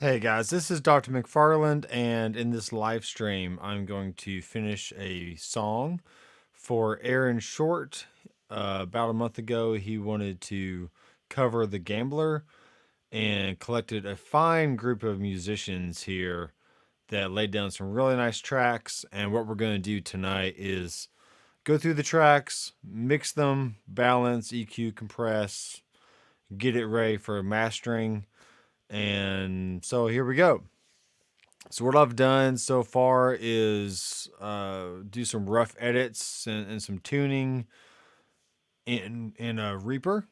Hey guys, this is Doctor McFarland, and in this live stream, I'm going to finish a song for Aaron Short. About a month ago, he wanted to cover The Gambler and collected a fine group of musicians here that laid down some really nice tracks. And what we're going to do tonight is go through the tracks, mix them, balance, EQ, compress, get it ready for mastering. And so here we go. So what I've done so far is do some rough edits and some tuning in a Reaper,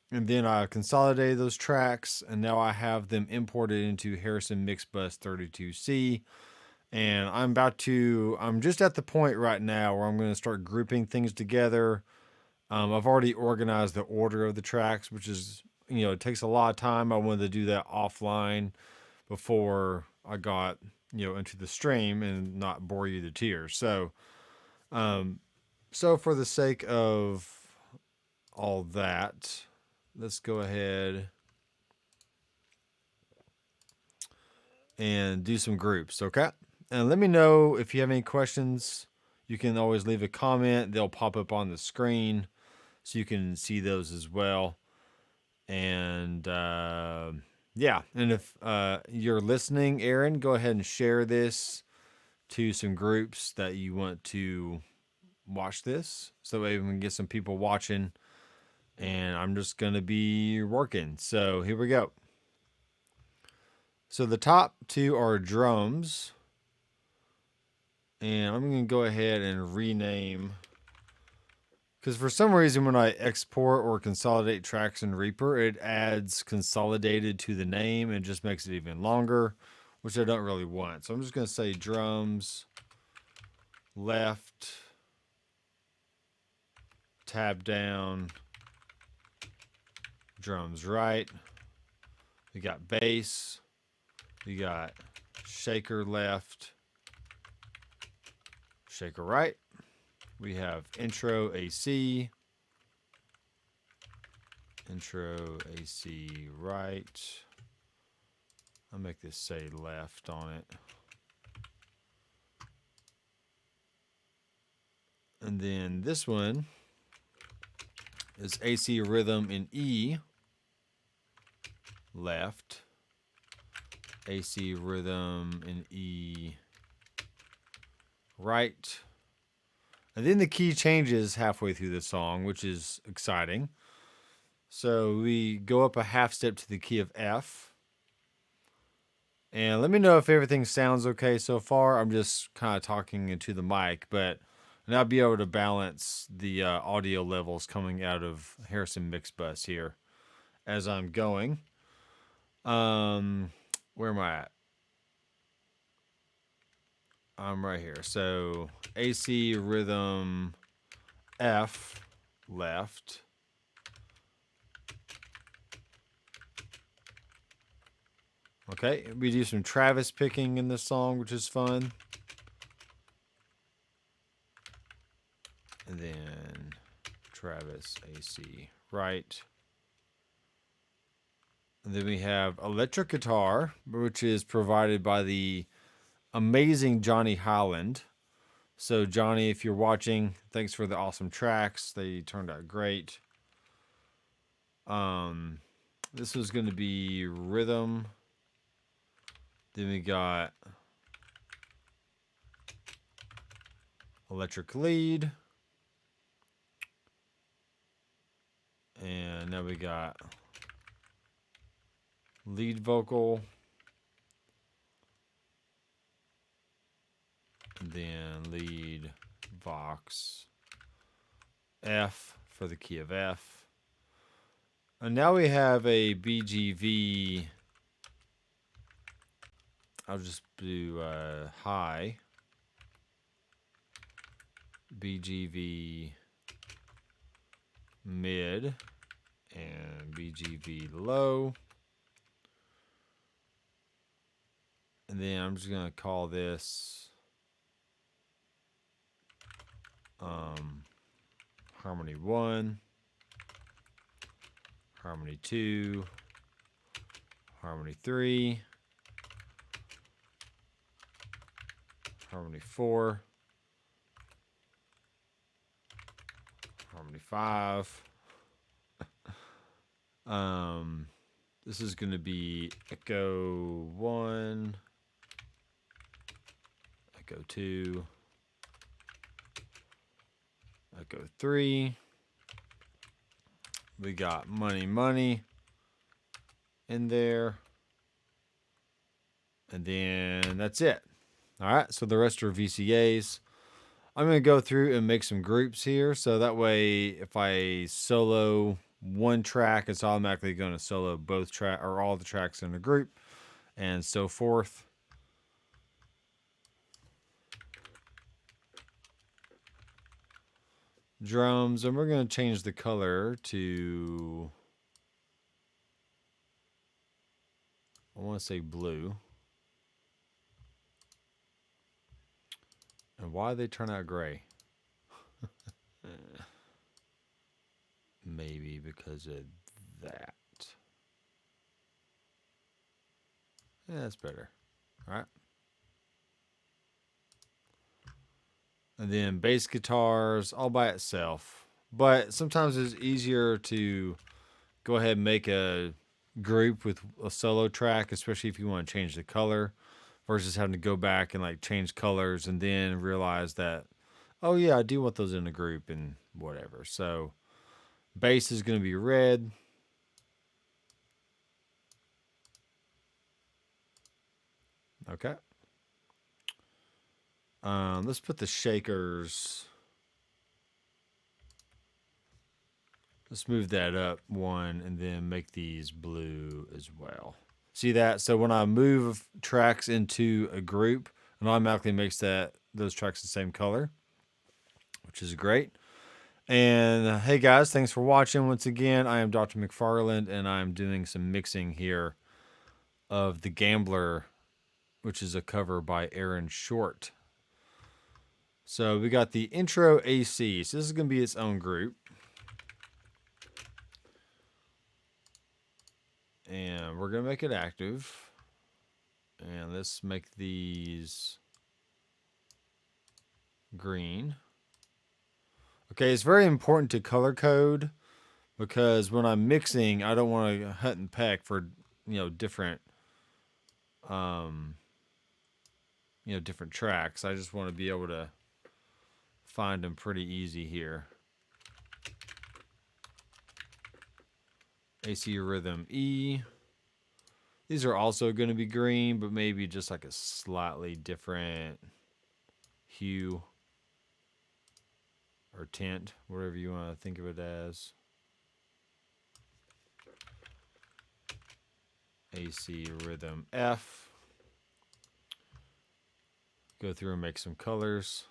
and then I consolidated those tracks, and now I have them imported into Harrison Mixbus 32c. And I'm just at the point right now where I'm going to start grouping things together. I've already organized the order of the tracks, which is, it takes a lot of time. I wanted to do that offline before I got into the stream and not bore you to tears. Um, so for the sake of all that, let's go ahead and do some groups, okay? And let me know if you have any questions. You can always leave a comment. They'll pop up on the screen so you can see those as well. And yeah, and if you're listening, Aaron, go ahead and share this to some groups that you want to watch this, so that way we can get some people watching. And I'm just going to be working. So here we go. So the top two are drums. And I'm going to go ahead and rename, because for some reason when I export or consolidate tracks in Reaper, it adds consolidated to the name and just makes it even longer, which I don't really want. So I'm just going to say drums left, tab down, drums right. We got bass. We got shaker left, shaker right. We have intro AC, intro AC right. I'll make this say left on it. And then this one is AC rhythm in E, left. AC rhythm in E, right. And then the key changes halfway through the song, which is exciting. So we go up a half step to the key of F. And let me know if everything sounds okay so far. I'm just kind of talking into the mic, but and I'll be able to balance the audio levels coming out of Harrison Mixbus here as I'm going. Where am I at? I'm right here. So AC rhythm F left. Okay, we do some Travis picking in this song, which is fun. And then Travis AC right. And then we have electric guitar, which is provided by the amazing Johnny Highland. So Johnny, if you're watching, thanks for the awesome tracks. They turned out great. This was going to be rhythm. Then we got electric lead. And now we got lead vocal. And then lead Vox F for the key of F. And now we have a BGV. I'll just do high. BGV mid and BGV low. And then I'm just going to call this harmony 1, harmony 2, harmony 3, harmony 4, harmony 5. This is going to be echo 1, echo 2, echo 3. We got money, money in there. And then that's it. All right, so the rest are VCAs. I'm going to go through and make some groups here. So that way, if I solo one track, it's automatically going to solo both track or all the tracks in the group and so forth. Drums, and we're going to change the color to, I want to say blue. And why they turn out gray? Maybe because of that. Yeah, that's better. All right. And then bass guitars all by itself. But sometimes it's easier to go ahead and make a group with a solo track, especially if you want to change the color, versus having to go back and like change colors and then realize that, oh yeah, I do want those in a group and whatever. So bass is going to be red. Okay. Let's put the shakers. Let's move that up one and then make these blue as well. See that? So when I move tracks into a group, it automatically makes those tracks the same color, which is great. And hey guys, thanks for watching once again. I am Doctor McFarland, and I'm doing some mixing here of The Gambler, which is a cover by Aaron Short. So we got the intro AC. So this is going to be its own group. And we're going to make it active. And let's make these green. Okay, it's very important to color code because when I'm mixing, I don't want to hunt and peck for, different, different tracks. I just want to be able to find them pretty easy here. AC rhythm E. These are also going to be green, but maybe just like a slightly different hue or tint, whatever you want to think of it as. AC rhythm F. Go through and make some colors.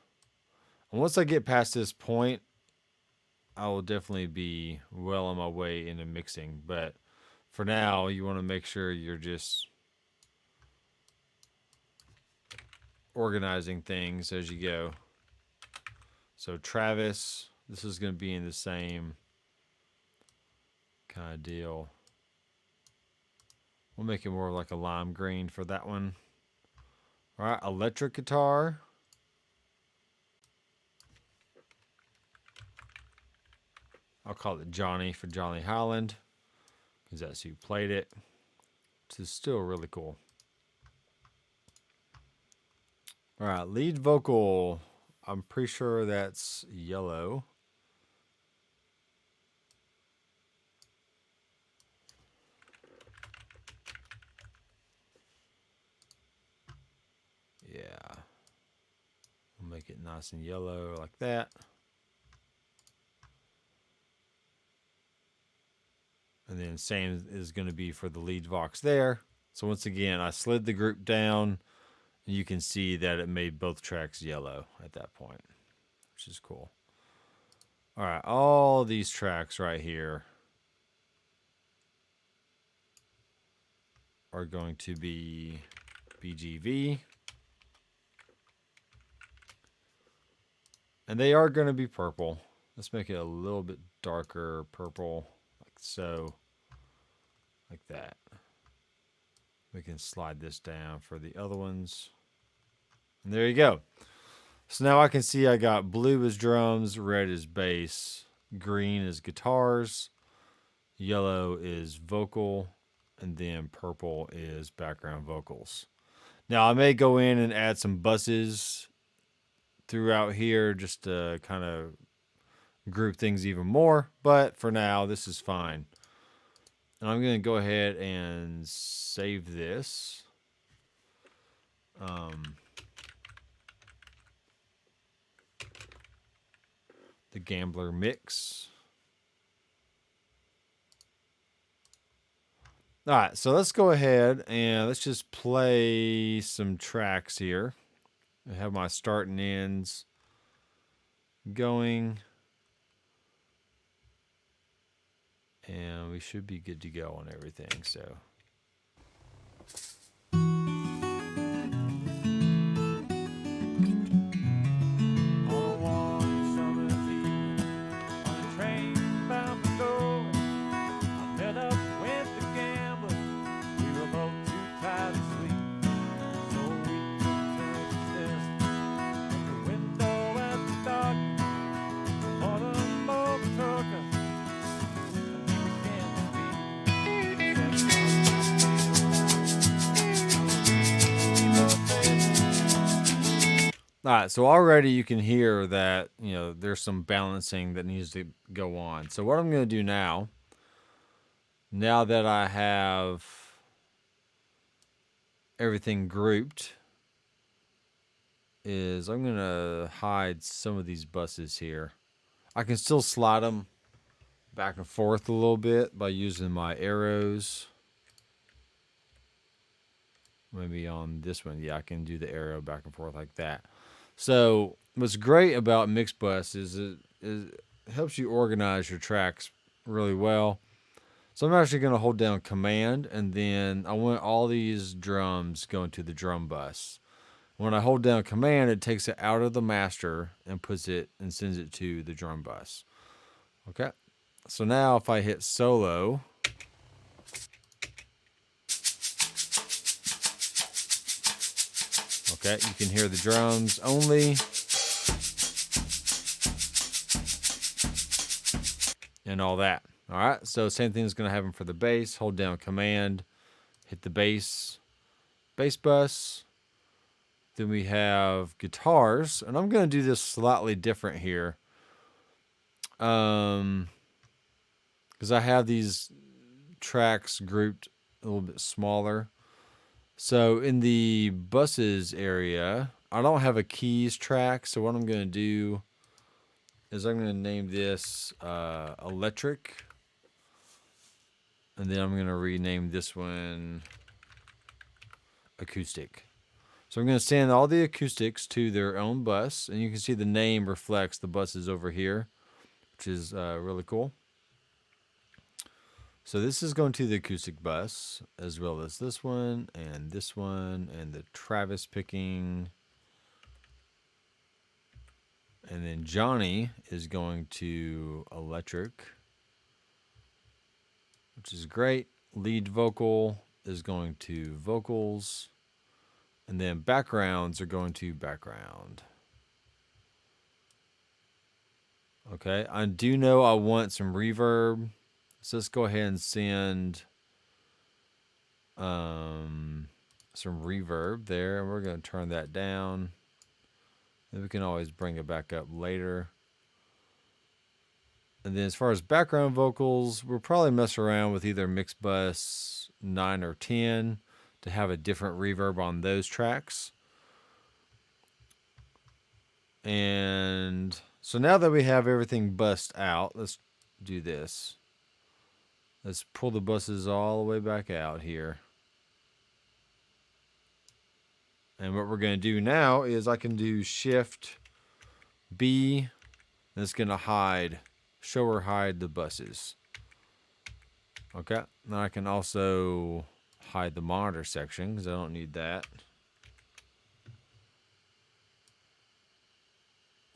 And once I get past this point, I will definitely be well on my way into mixing. But for now, you want to make sure you're just organizing things as you go. So Travis, this is going to be in the same kind of deal. We'll make it more like a lime green for that one. All right, electric guitar. I'll call it Johnny for Johnny Highland, because that's who played it. Which is still really cool. All right, lead vocal. I'm pretty sure that's yellow. Yeah. We'll make it nice and yellow like that. And then same is going to be for the lead vox there. So once again, I slid the group down, and you can see that it made both tracks yellow at that point, which is cool. All right, all these tracks right here are going to be BGV. And they are going to be purple. Let's make it a little bit darker purple, like so. Like that. We can slide this down for the other ones. And there you go. So now I can see I got blue as drums, red is bass, green is guitars, yellow is vocal, and then purple is background vocals. Now I may go in and add some buses throughout here just to kind of group things even more, but for now this is fine. And I'm going to go ahead and save this. The Gambler mix. All right, so let's go ahead and let's just play some tracks here. I have my start and ends going. And we should be good to go on everything, so. All right, so already you can hear that, there's some balancing that needs to go on. So what I'm going to do now that I have everything grouped, is I'm going to hide some of these buses here. I can still slide them back and forth a little bit by using my arrows. Maybe on this one, yeah, I can do the arrow back and forth like that. So what's great about Mixbus is it helps you organize your tracks really well. So I'm actually going to hold down Command, and then I want all these drums going to the drum bus. When I hold down Command, it takes it out of the master and puts it and sends it to the drum bus. Okay. So now if I hit solo, okay, you can hear the drums only. And all that. All right, so same thing is going to happen for the bass. Hold down Command, hit the bass bus. Then we have guitars, and I'm going to do this slightly different here. Because I have these tracks grouped a little bit smaller. So in the buses area, I don't have a keys track, so what I'm going to do is I'm going to name this electric. And then I'm going to rename this one acoustic. So I'm going to send all the acoustics to their own bus. And you can see the name reflects the buses over here, which is really cool. So this is going to the acoustic bus, as well as this one, and the Travis picking. And then Johnny is going to electric, which is great. Lead vocal is going to vocals. And then backgrounds are going to background. Okay, I do know I want some reverb. So let's go ahead and send some reverb there. And we're going to turn that down. And we can always bring it back up later. And then as far as background vocals, we'll probably mess around with either Mixbus 9 or 10 to have a different reverb on those tracks. And so now that we have everything bussed out, let's do this. Let's pull the buses all the way back out here. And what we're going to do now is I can do Shift B, and it's going to show or hide the buses. Okay, now I can also hide the monitor section because I don't need that.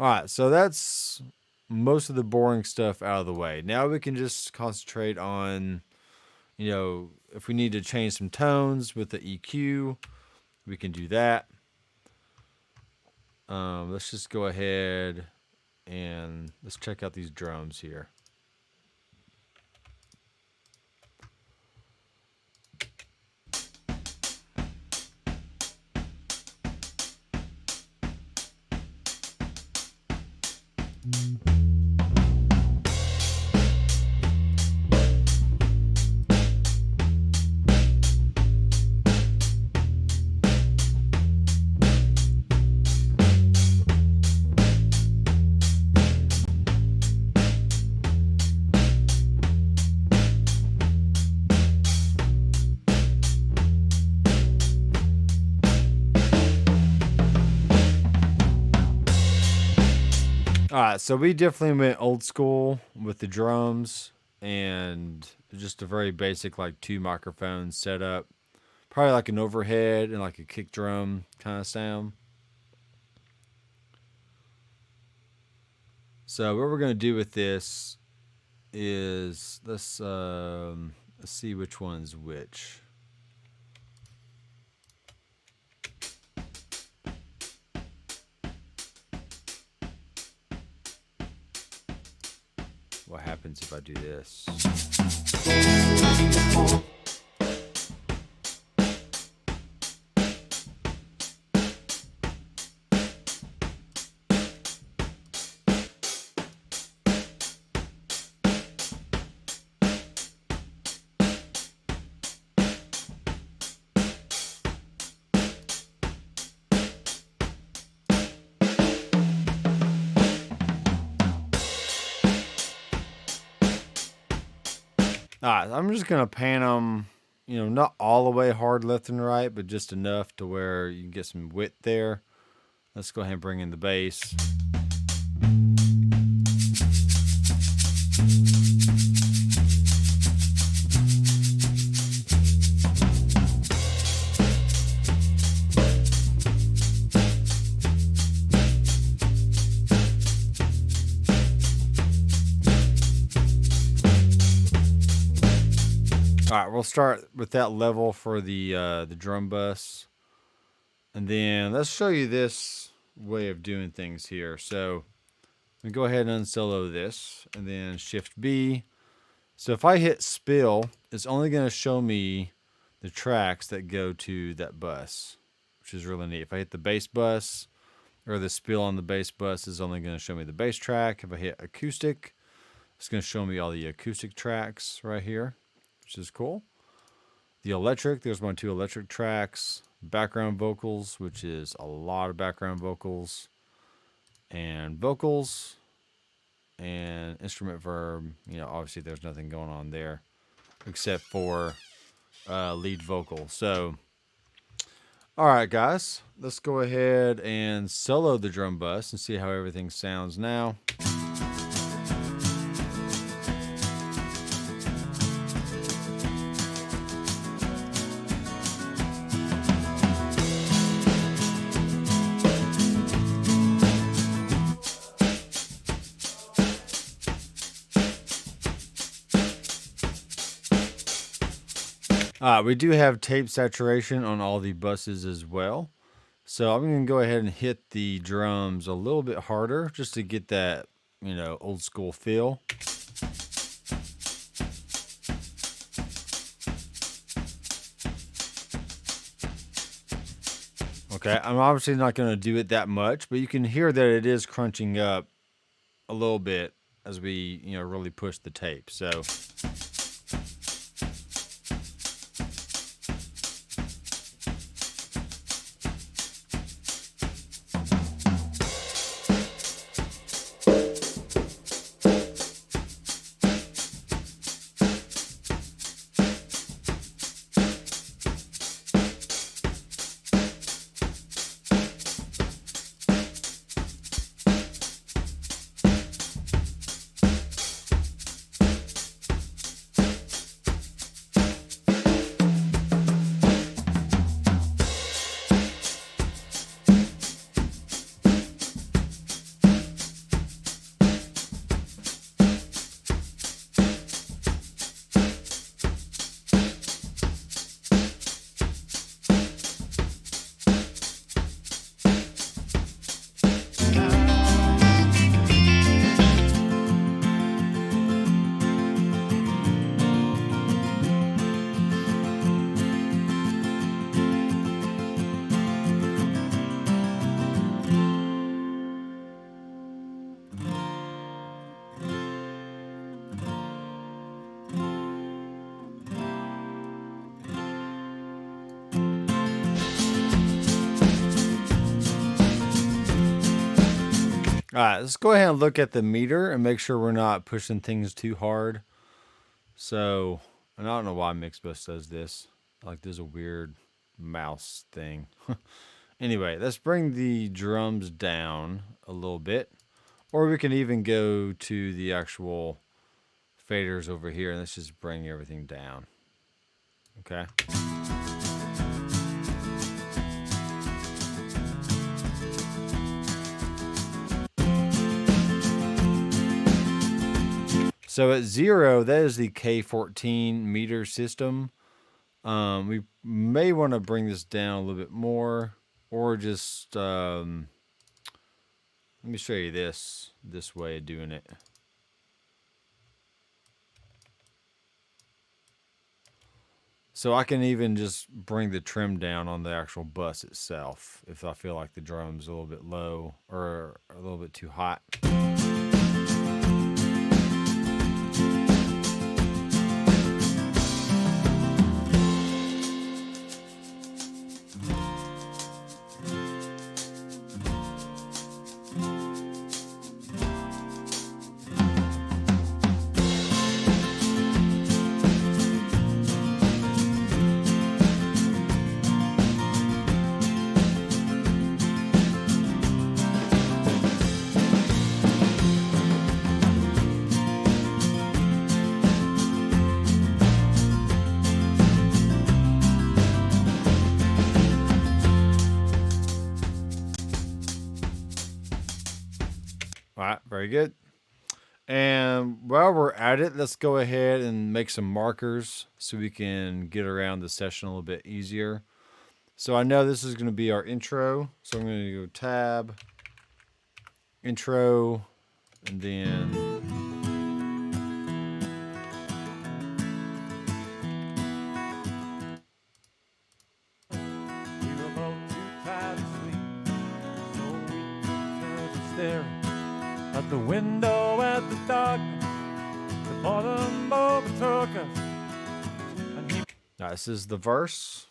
All right, so that's most of the boring stuff out of the way. Now we can just concentrate on, if we need to change some tones with the EQ, we can do that. Let's just go ahead and let's check out these drums here. All right, so we definitely went old school with the drums and just a very basic like 2 microphone setup. Probably like an overhead and like a kick drum kind of sound. So what we're gonna do with this is let's see which one's which. What happens if I do this? All right, I'm just gonna pan them, not all the way hard left and right, but just enough to where you can get some width there. Let's go ahead and bring in the bass. All right, we'll start with that level for the drum bus, and then let's show you this way of doing things here. So we go ahead and unsolo this, and then Shift B. So if I hit spill, it's only going to show me the tracks that go to that bus, which is really neat. If I hit the bass bus, or the spill on the bass bus is only going to show me the bass track. If I hit acoustic, it's going to show me all the acoustic tracks right here, which is cool. The electric, there's my 2 electric tracks. Background vocals, which is a lot of background vocals. And vocals. And instrument verb, obviously there's nothing going on there except for lead vocal. So, all right, guys, let's go ahead and solo the drum bus and see how everything sounds now. We do have tape saturation on all the buses as well. So I'm going to go ahead and hit the drums a little bit harder just to get that, old school feel. Okay, I'm obviously not going to do it that much, but you can hear that it is crunching up a little bit as we, really push the tape. So All right, let's go ahead and look at the meter and make sure we're not pushing things too hard. So, and I don't know why Mixbus does this. Like, there's a weird mouse thing. Anyway, let's bring the drums down a little bit. Or we can even go to the actual faders over here and let's just bring everything down. Okay. So at 0, that is the K14 meter system. We may want to bring this down a little bit more, or just let me show you this way of doing it. So I can even just bring the trim down on the actual bus itself if I feel like the drum's a little bit low or a little bit too hot. All right, very good. And while we're at it, let's go ahead and make some markers so we can get around the session a little bit easier. So I know this is going to be our intro. So I'm going to go tab, intro, and then we were both too tired to sleep, so we started staring out the window at the darkness. The bottom overtook us. Now, this is the verse.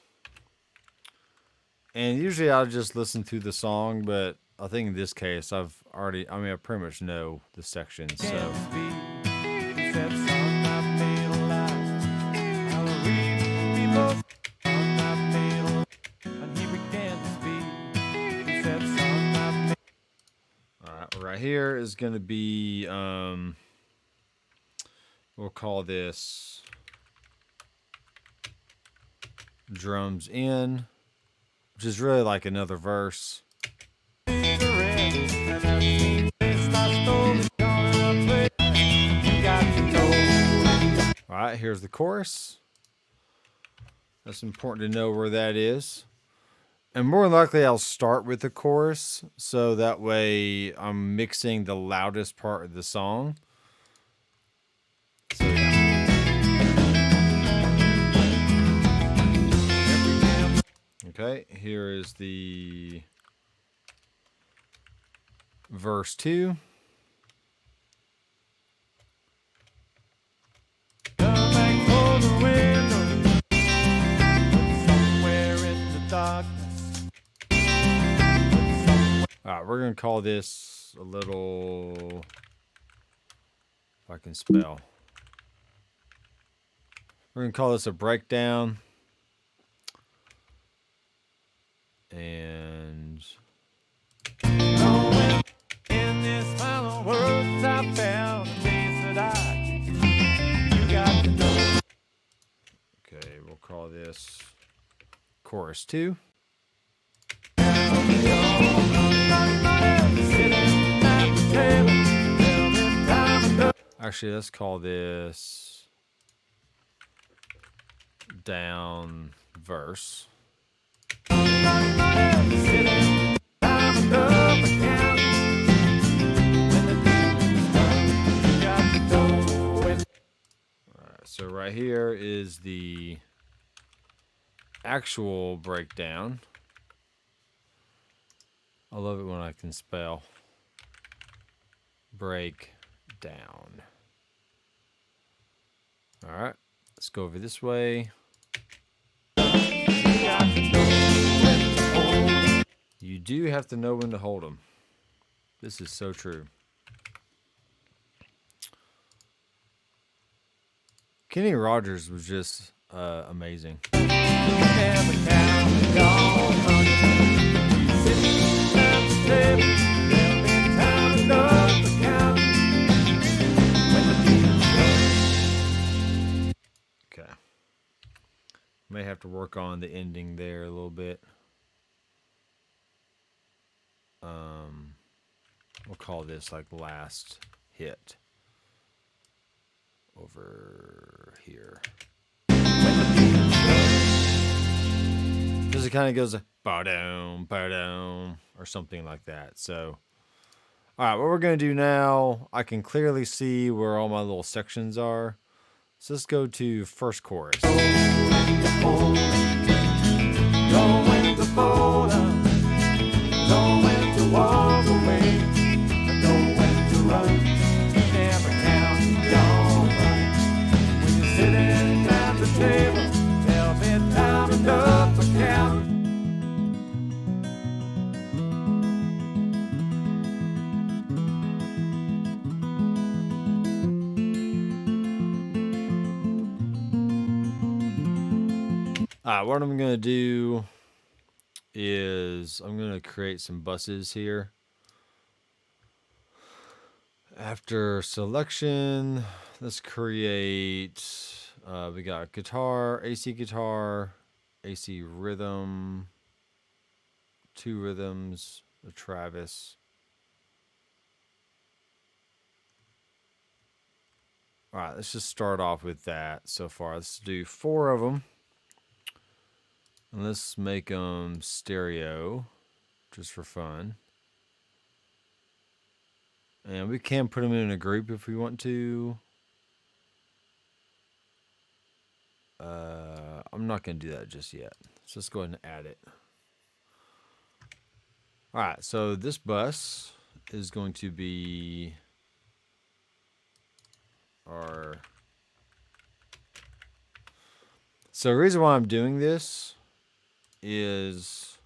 And usually I'll just listen through the song, but I think in this case I pretty much know the section, so. Alright, right here is going to be, we'll call this drums in, which is really like another verse. Alright, here's the chorus. That's important to know where that is. And more than likely I'll start with the chorus, so that way I'm mixing the loudest part of the song. So yeah. Okay, here is the verse 2. Alright, we're going to call this a little, if I can spell. We're going to call this a breakdown. And in this final words I found a place that you got to know. Okay, we'll call this chorus 2. Actually, let's call this down verse. So right here is the actual breakdown. I love it when I can spell. Break down. All right, let's go over this way. You do have to know when to hold them. This is so true. Kenny Rogers was just amazing. Okay. May have to work on the ending there a little bit. We'll call this like last hit over here. Because it kind of goes ba-dum, ba-dum, or something like that. So, all right, what we're going to do now, I can clearly see where all my little sections are. So let's go to first chorus. Walk away, know when to run. Never count your money. When you're sitting at the table, tell me time enough for counting. All right, what I'm gonna do is I'm going to create some buses here. After selection, let's create, we got guitar, AC rhythm, 2 rhythms, a Travis. All right, let's just start off with that so far. Let's do 4 of them. And let's make them stereo, just for fun. And we can put them in a group if we want to. I'm not going to do that just yet. So let's go ahead and add it. All right, so this bus is going to be our... So the reason why I'm doing this is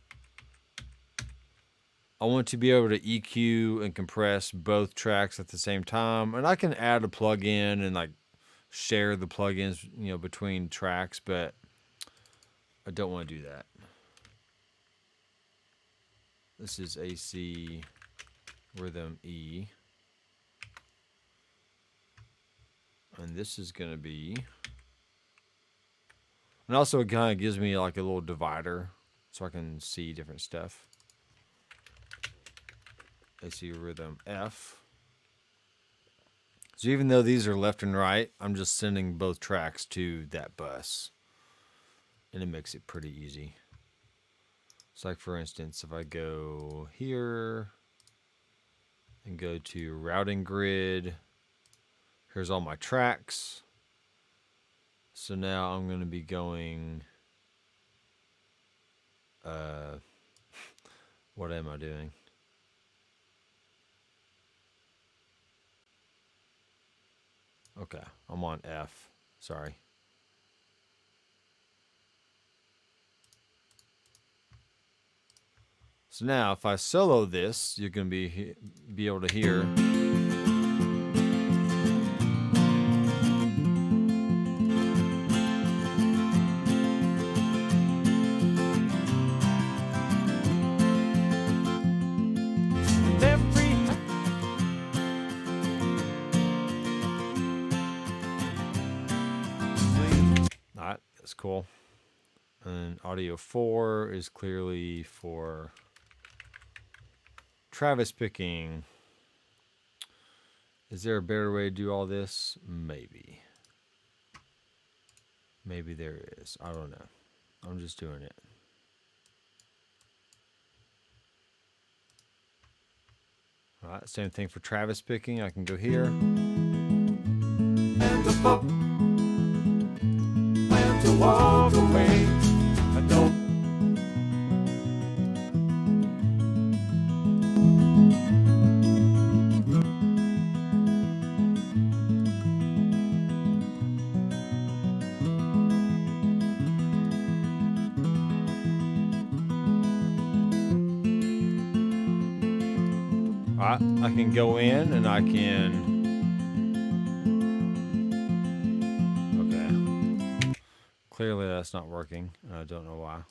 I want to be able to EQ and compress both tracks at the same time, and I can add a plugin and like share the plugins, you know, between tracks, but I don't want to do that. This is AC rhythm E, and this is going to be... And also it kind of gives me like a little divider so I can see different stuff. AC rhythm F. So even though these are left and right, I'm just sending both tracks to that bus. And it makes it pretty easy. So like for instance, if I go here and go to routing grid, here's all my tracks. So now I'm going to be going, what am I doing? Okay, I'm on F, sorry. So now if I solo this, you're going to be able to hear. That's cool. And audio 4 is clearly for Travis picking. Is there a better way to do all this? Maybe. Maybe there is. I don't know. I'm just doing it. All right, same thing for Travis picking. I can go here. And to walk away. I don't. All Alright, I can go in and I can... Okay. Clearly that's not working. I don't know why.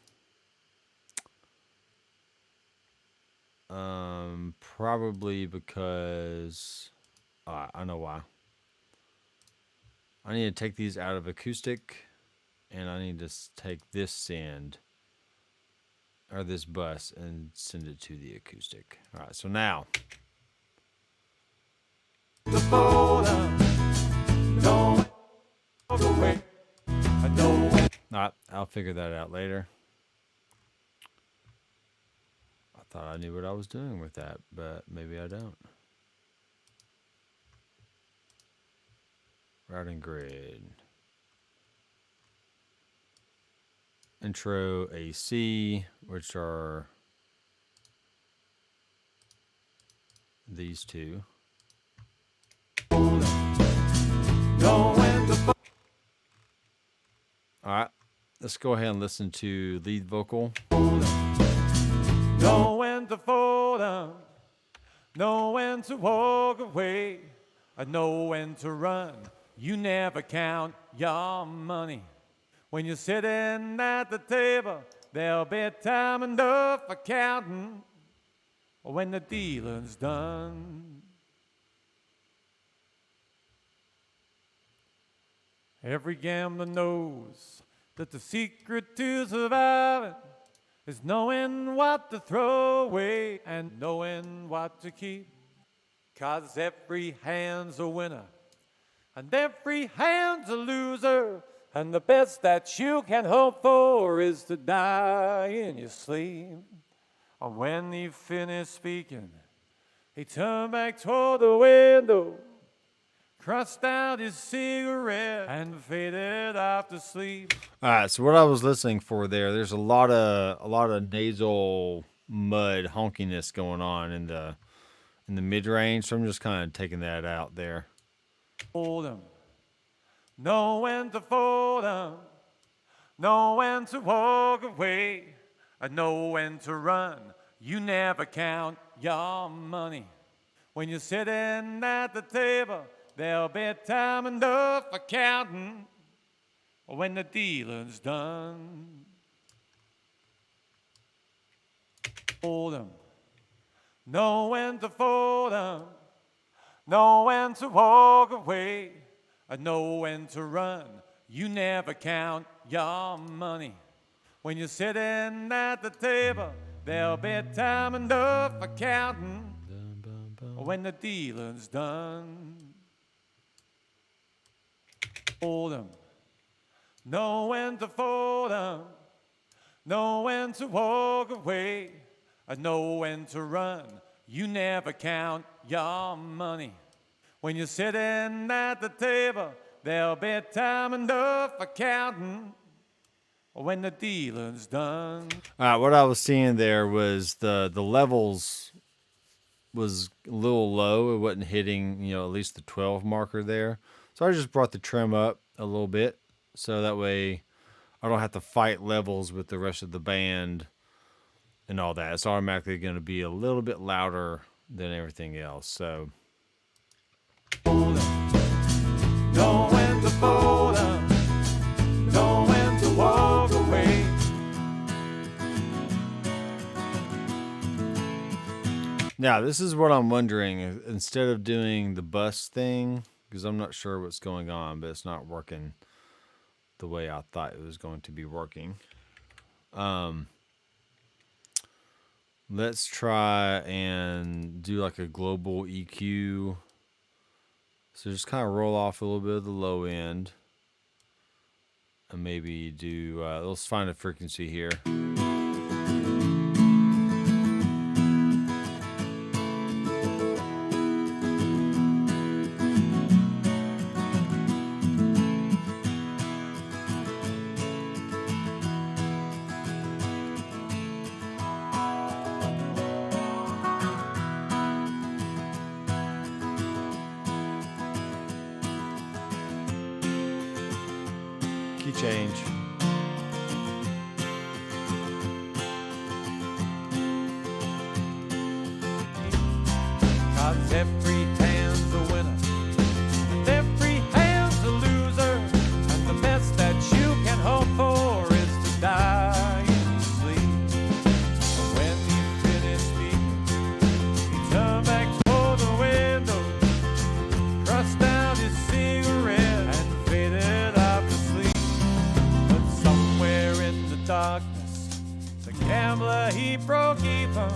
Probably because... I know why. I need to take these out of acoustic, and I need to take this send, or this bus, and send it to the acoustic. All right, so now. Alright, I'll figure that out later. I thought I knew what I was doing with that, but maybe I don't. Routing grid. Intro AC, which are these two. Alright, let's go ahead and listen to lead vocal. Know when to fold up, know when to walk away, I know when to run. You never count your money. When you're sitting at the table, there'll be time enough for counting when the dealing's done. Every gambler knows that the secret to surviving is knowing what to throw away and knowing what to keep. 'Cause every hand's a winner and every hand's a loser, and the best that you can hope for is to die in your sleep. And when he finished speaking, he turned back toward the window, crossed out his cigarette, and faded off to sleep. All right, so what I was listening for there's a lot of nasal mud honkiness going on in the mid range, so I'm just kind of taking that out there. Hold 'em, know when to fold 'em, know when to walk away, I know when to run. You never count your money. When you're sitting at the table, there'll be time enough for counting when the dealing's done. Hold 'em, know when to fold 'em, know when to walk away, I know when to run. You never count your money. When you're sitting at the table, there'll be time enough for counting when the dealing's done. Hold 'em, know when to fold 'em, know when to walk away, I know when to run. You never count your money. When you're sitting at the table, there'll be time enough for counting when the dealing's done. All right, what I was seeing there was the levels was a little low. It wasn't hitting, at least the 12 marker there. So I just brought the trim up a little bit, so that way I don't have to fight levels with the rest of the band and all that. It's automatically going to be a little bit louder than everything else. So know when to fold 'em, know when to walk away. now this is what I'm wondering. Instead of doing the bus thing, because I'm not sure what's going on, but it's not working the way I thought it was going to be working. Let's try and do like a global EQ. So just kind of roll off a little bit of the low end. And maybe do, let's find a frequency here. Key change. 'cause every hand's a winner, and every hand's a loser, and the best that you can hope for is to die in your sleep. And when you finish speaking, he turned back toward the window, crushed out his cigarette, and faded off to sleep. But somewhere in the darkness, the gambler, he broke even,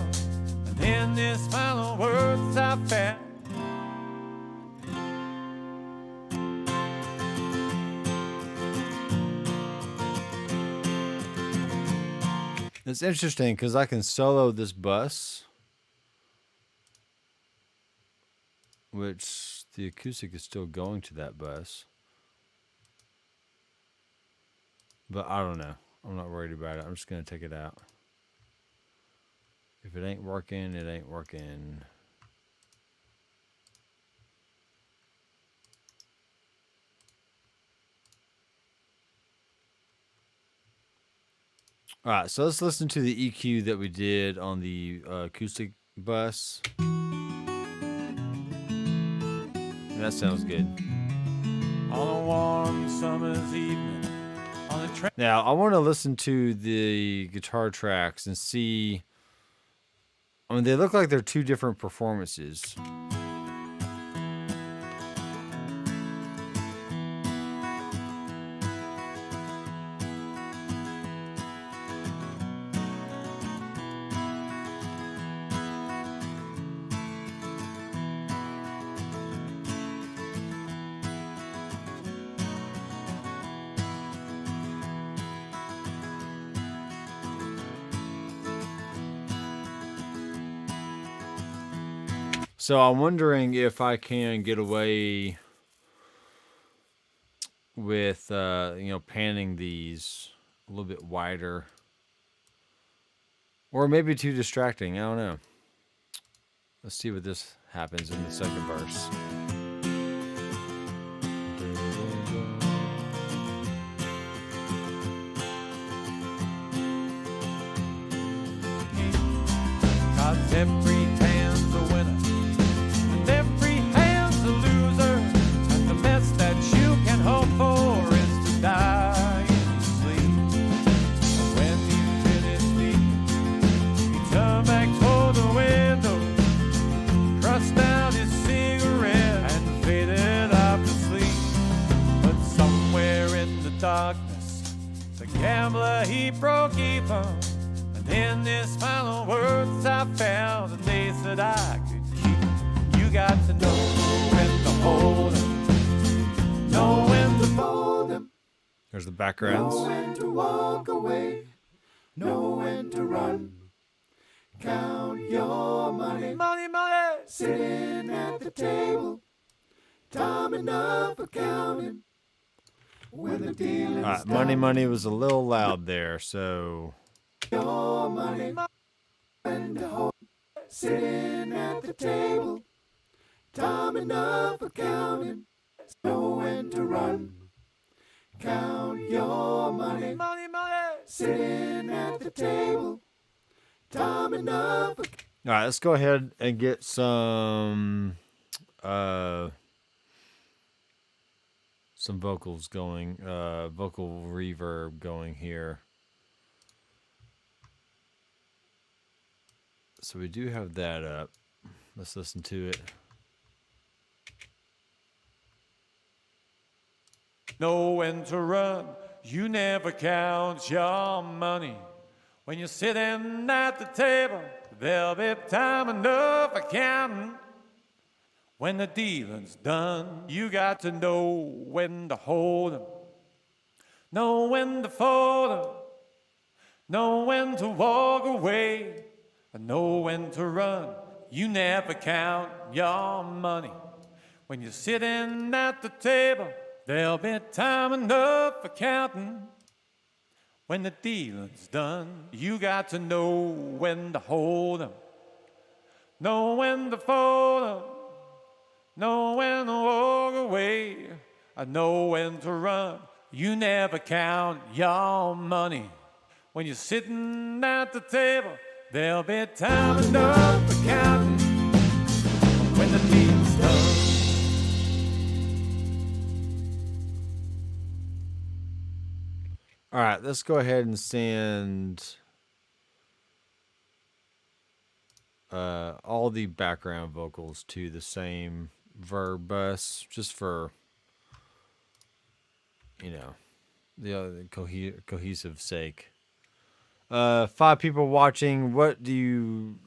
and in his final words I found. It's interesting because I can solo this bus, which the acoustic is still going to that bus. But I don't know. I'm not worried about it. I'm just going to take it out. If it ain't working, it ain't working. All right, so let's listen to the EQ that we did on the acoustic bus. That sounds good. On a warm summer's evening, on a train. Now, I want to listen to the guitar tracks and see. I mean, they look like they're two different performances. So I'm wondering if I can get away with, panning these a little bit wider. Or maybe too distracting. I don't know. Let's see what this happens in the second verse. Cause every hand's a winner, and every hand's a loser, and the best that you can hope for is to die in your sleep. And when you finish speaking, he turned back toward the window, crushed out his cigarette, and faded off to sleep. But somewhere in the darkness, the gambler, he broke even. In his final words I found, and they said I could keep. You got to know when to hold 'em, know when to fold 'em. There's the backgrounds. Know when to walk away, know when to run. Count your money, Money, money. sitting at the table. Time enough for counting. When the dealing's All right, money was a little loud there, so your money, when to hold, sitting at the table. Time enough for counting, know when to run. Count your money, Money, money. sitting at the table. Time enough for all right, let's go ahead and get some vocals going, vocal reverb going here. So we do have that up. Let's listen to it. Know when to run, you never count your money. When you're sitting at the table, there'll be time enough for counting. When the dealing's done, you got to know when to hold 'em, know when to fold 'em, know when to walk away, and know when to run. You never count your money. When you're sitting at the table, there'll be time enough for counting. When the dealing's done, you got to know when to hold 'em, know when to fold 'em, know when to walk away, I know when to run. You never count your money. When you're sitting at the table, there'll be time enough for counting. When the All right, let's go ahead and send all the background vocals to the same verb bus, just for, the other cohesive sake. 5 people watching. What do you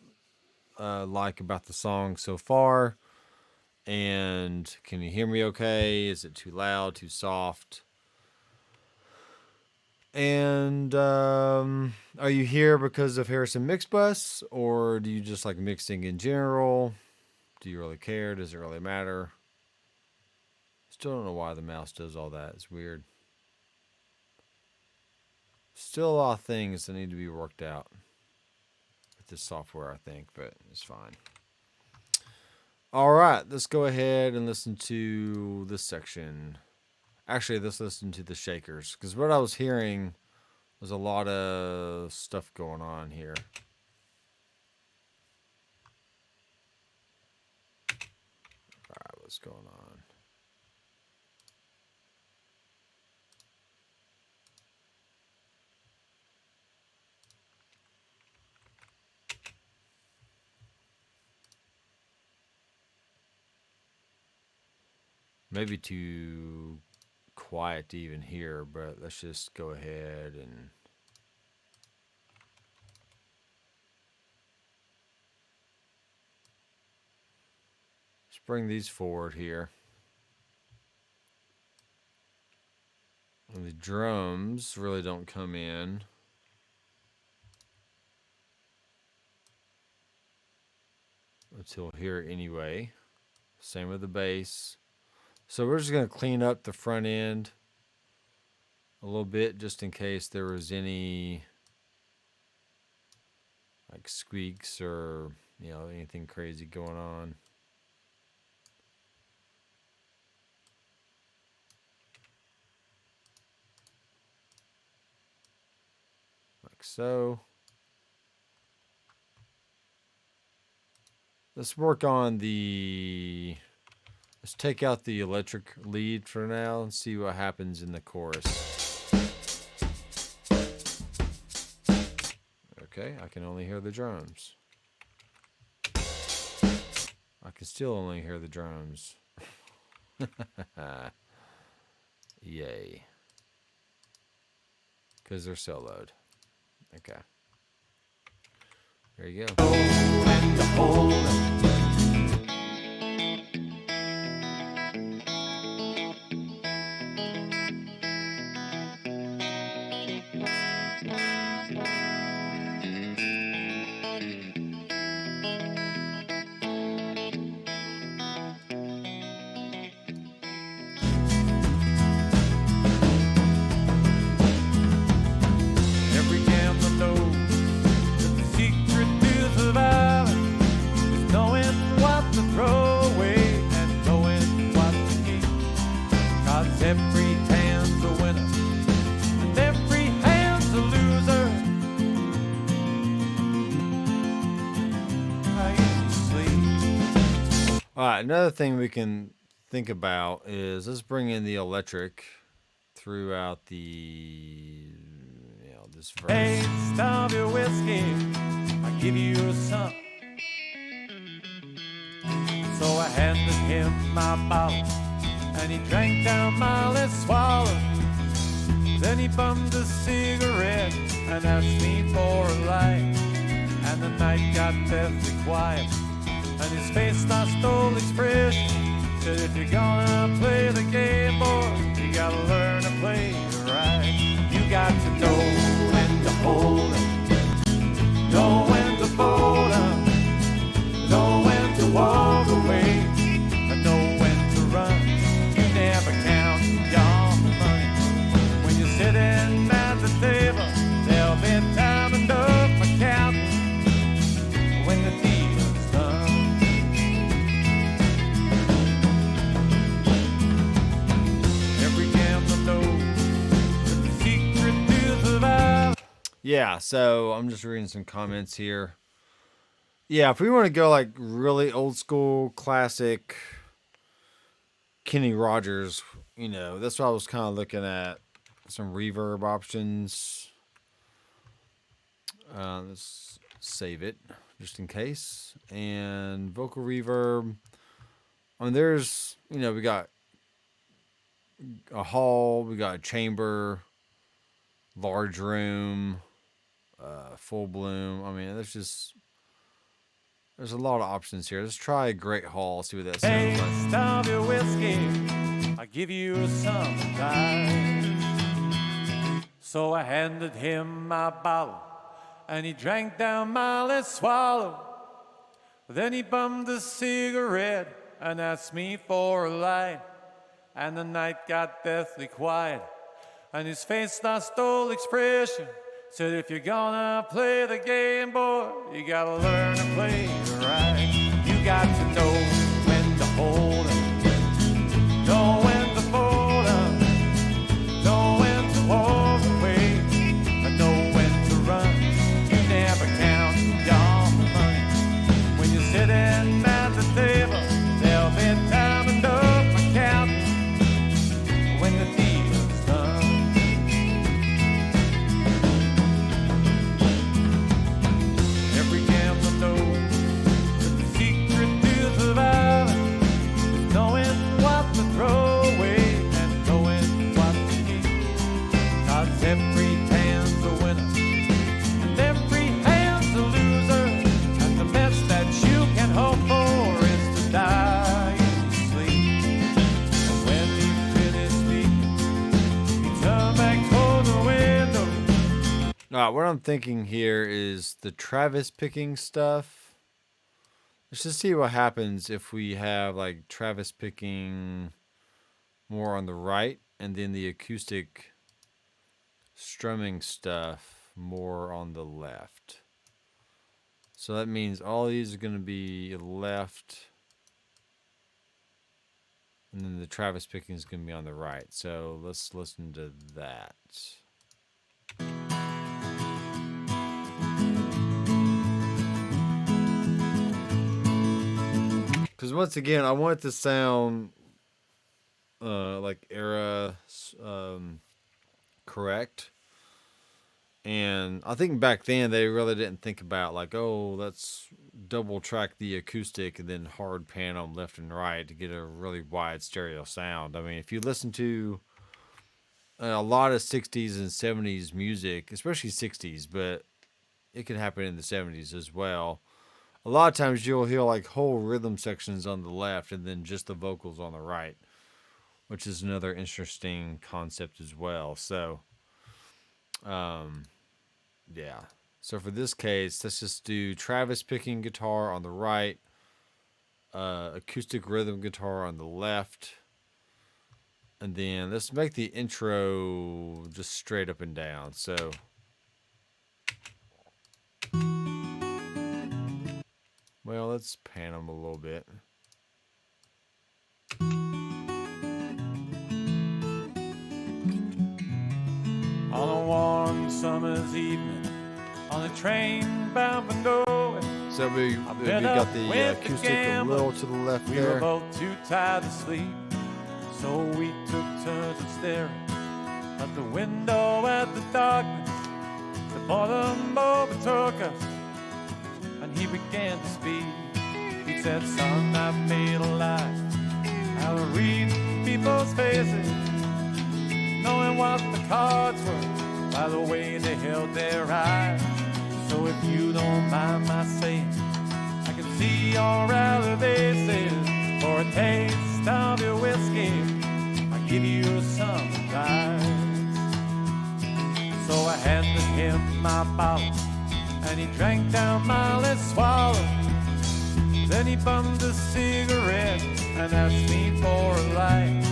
like about the song so far? And can you hear me okay? Is it too loud, too soft? And are you here because of Harrison Mixbus, or do you just like mixing in general? Do you really care? Does it really matter? Still don't know why the mouse does all that. It's weird. Still a lot of things that need to be worked out with this software, I think, but it's fine. All right, let's go ahead and listen to this section. Actually, let's listen to the shakers, because what I was hearing was a lot of stuff going on here. All right, what's going on? Maybe too quiet to even hear, but let's just go ahead and let's bring these forward here. And the drums really don't come in until here anyway. Same with the bass. So we're just going to clean up the front end a little bit, just in case there was any like squeaks or anything crazy going on. Like so. Let's work on the... Let's take out the electric lead for now and see what happens in the chorus. Okay, I can only hear the drums. I can still only hear the drums. Yay. Because they're soloed. Okay. There you go. Another thing we can think about is let's bring in the electric throughout the this verse. Hey, stop your whiskey, I'll give you some. So I handed him my bottle, and he drank down my last swallow. Then he bummed a cigarette and asked me for a light. And the night got deathly quiet, and his face lost all expression. Said, if you're gonna play the game, boy, you gotta learn to play it right. You got to know when to hold 'em, know when to fold 'em, know when to walk away, and know when to run. You never count your money when you're sitting at the table. There'll be time enough for counting when the deal's done. Every gambler knows that the secret to survive. Yeah, so I'm just reading some comments here. Yeah, if we want to go like really old school, classic Kenny Rogers, that's what I was kind of looking at. some reverb options. Let's save it just in case. And vocal reverb. I mean, there's, we got a hall, we got a chamber, large room, full bloom. I mean, there's a lot of options here. Let's try a great hall, see what that sounds like. Taste of your whiskey, I give you some time. So I handed him my bottle, and he drank down my last swallow. Then he bummed a cigarette and asked me for a light. And the night got deathly quiet, and his face lost all expression. Said, if you're gonna play the game, boy, you gotta learn to play it right. You got to know when to hold 'em, know when to fold 'em, know when to walk away, and know when to run. You never count your money when you're sitting at the table. There'll be time enough for counting when the deal's done. Every gambler knows that the secret to surviving is knowing what to throw away and knowing what to keep. 'Cause every hand's a winner and every hand's a loser, and the best that you can hope for is to die in your sleep. And when you finish speaking, you turn back toward the window. All right, what I'm thinking here is the Travis picking stuff. Let's just see what happens if we have like Travis picking more on the right and then the acoustic strumming stuff more on the left. So that means all these are going to be left, and then the Travis picking is going to be on the right. So let's listen to that. Because once again, I want it to sound like era correct. And I think back then they really didn't think about like, oh, let's double track the acoustic and then hard pan them left and right to get a really wide stereo sound. I mean, if you listen to a lot of 60s and 70s music, especially 60s, but it can happen in the 70s as well. A lot of times you'll hear like whole rhythm sections on the left and then just the vocals on the right, which is another interesting concept as well. So, yeah. So for this case, let's just do Travis picking guitar on the right, acoustic rhythm guitar on the left, and then let's make the intro just straight up and down. So, well, let's pan them a little bit. On a warm summer's evening, on a train bound for nowhere. So we got the acoustic a little to the left We were there. both too tired to sleep, so we took turns of staring at the window at the darkness. The boredom overtook us, and he began to speak. He said, son, I've made a life out of reading people's faces, knowing what the cards were by the way they held their eyes. So if you don't mind my saying, I can see your elevations. For a taste of your whiskey, I give you some advice. So I handed him my bottle, and he drank down my last swallow. Then he bummed a cigarette and asked me for a light.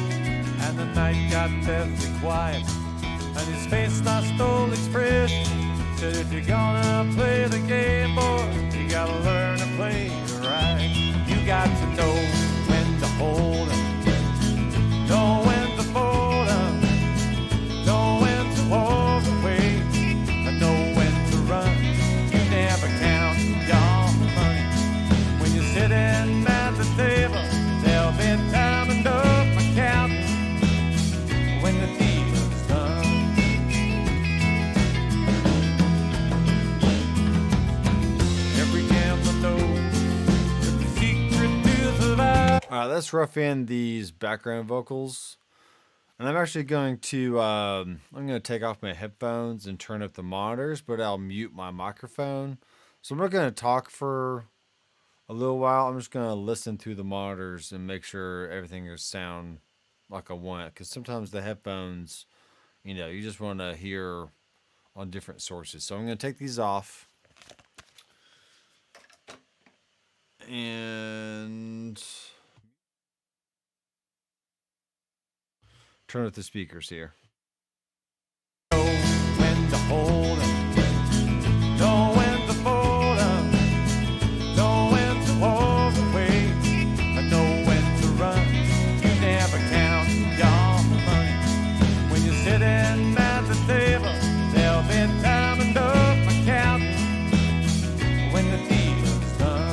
And the night got deathly quiet, and his face lost all expression. Said, if you're gonna play the game, boy, you gotta learn to play it right. You got to know when to hold 'em, know when to fold 'em, know when to walk away, and know when to run. You never count your money when you're sitting at the table. There'll be time enough for counting when the deal's done. All right, let's rough in these background vocals. And I'm actually going to I'm going to take off my headphones and turn up the monitors, but I'll mute my microphone. So I'm not going to talk for a little while. I'm just going to listen through the monitors and make sure everything is sound like I want it. Because sometimes the headphones, you just want to hear on different sources. So I'm going to take these off and turn up the speakers here. Know when to hold 'em, know when to fold 'em, know when to walk away, and know when to run. You never count your money when you're sitting at the table. There'll be time enough for counting when the dealing's done.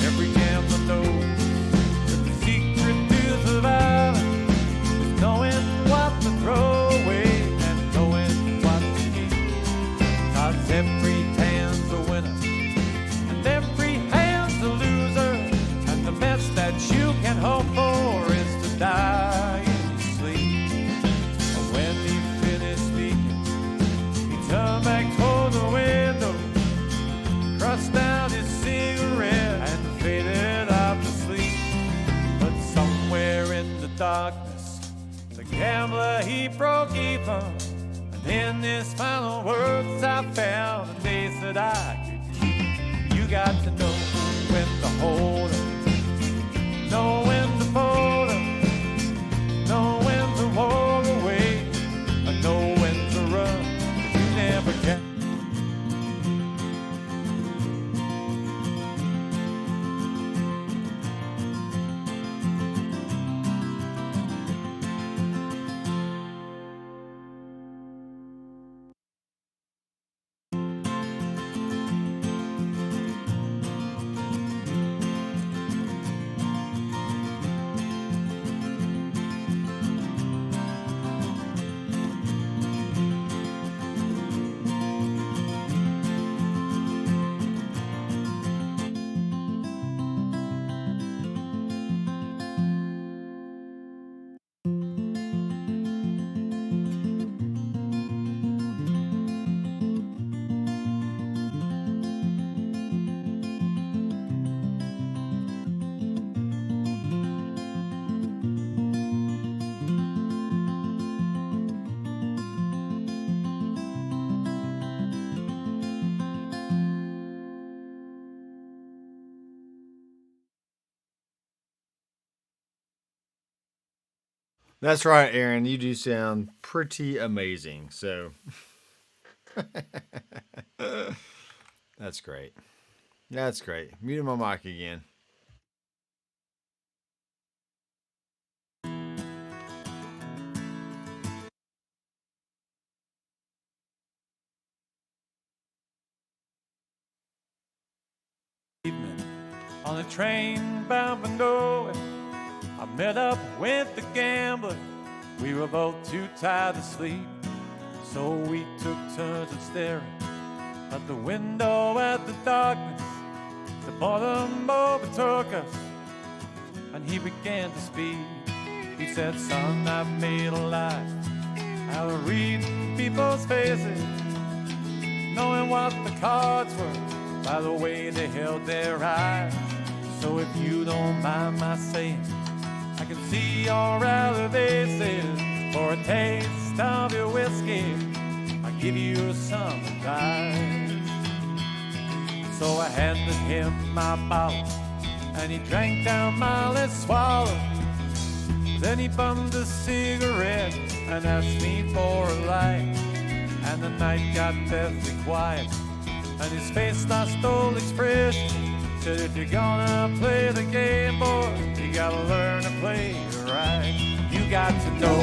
Every gambler knows that the secret to surviving is knowing what to throw away and knowing what to keep. 'Cause every hand's a winner and every hand's a loser, and the best that you can hope for is to die in your sleep. And when he finished speaking, he turned back toward the window, crushed down his cigarette, and faded off to sleep. But somewhere in the darkness, the gambler, he broke even. And in his final words, I found the days that I could keep. You got to know when to hold 'em, know when to fold 'em, know when to walk away, and know when to run. You never can. That's right, Aaron. You do sound pretty amazing. So that's great. That's great. Muting my mic again. Evening on a train bound for nowhere, I met up with the gambler. We were both too tired to sleep, so we took turns of staring at the window at the darkness. The boredom overtook us, and he began to speak. He said, "Son, I've made a life out of reading people's faces, knowing what the cards were by the way they held their eyes. So if you don't mind my saying, I can see your elevations. For a taste of your whiskey, I'll give you some advice." So I handed him my bottle, and he drank down my last swallow. Then he bummed a cigarette and asked me for a light. And the night got deathly quiet, and his face lost all expression. Said, "If you're gonna play the game, boy, you gotta learn to play it right. You got to know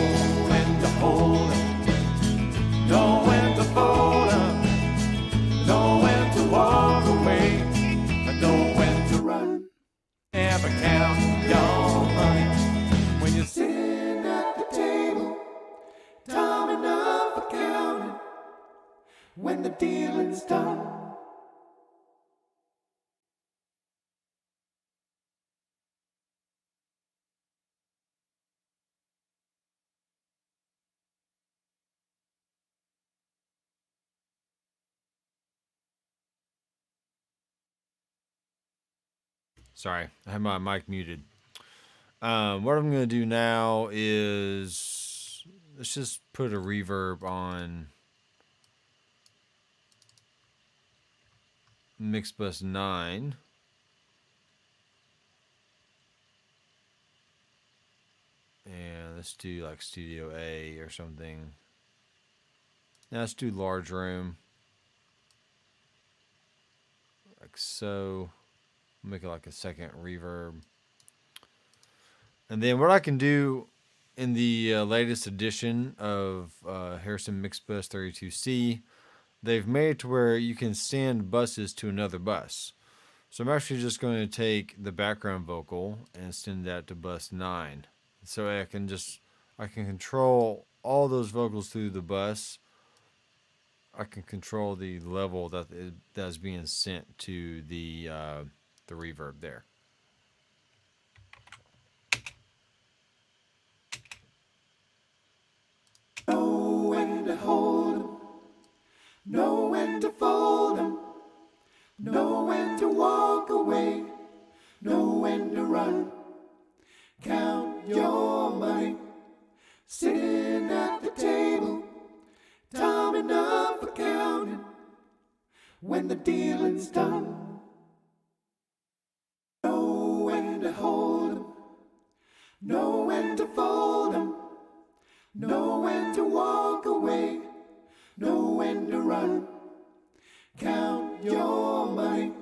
when to hold 'em, know when to fold 'em, know when to walk away, and know when to run. Never count your money when you're Sitting at the table, time enough for counting when the dealing's done. Sorry, I have my mic muted. What I'm gonna do now is let's just put a reverb on Mixbus 9. And let's do like Studio A or something. Now let's do large room. Like so. Make it like a second reverb. And then what I can do in the latest edition of Harrison Mixbus 32c, they've made it to where you can send buses to another bus. So I'm actually just going to take the background vocal and send that to bus 9. So I can control all those vocals through the bus. I can control the level that's being sent to the reverb there. Know when to hold 'em, know when to fold 'em, know when to walk away, know when to run. Count your money, sitting at the table, time enough for counting when the dealing's done. Know when to hold 'em, know when to fold 'em, know when to walk away, know when to run. Count your money,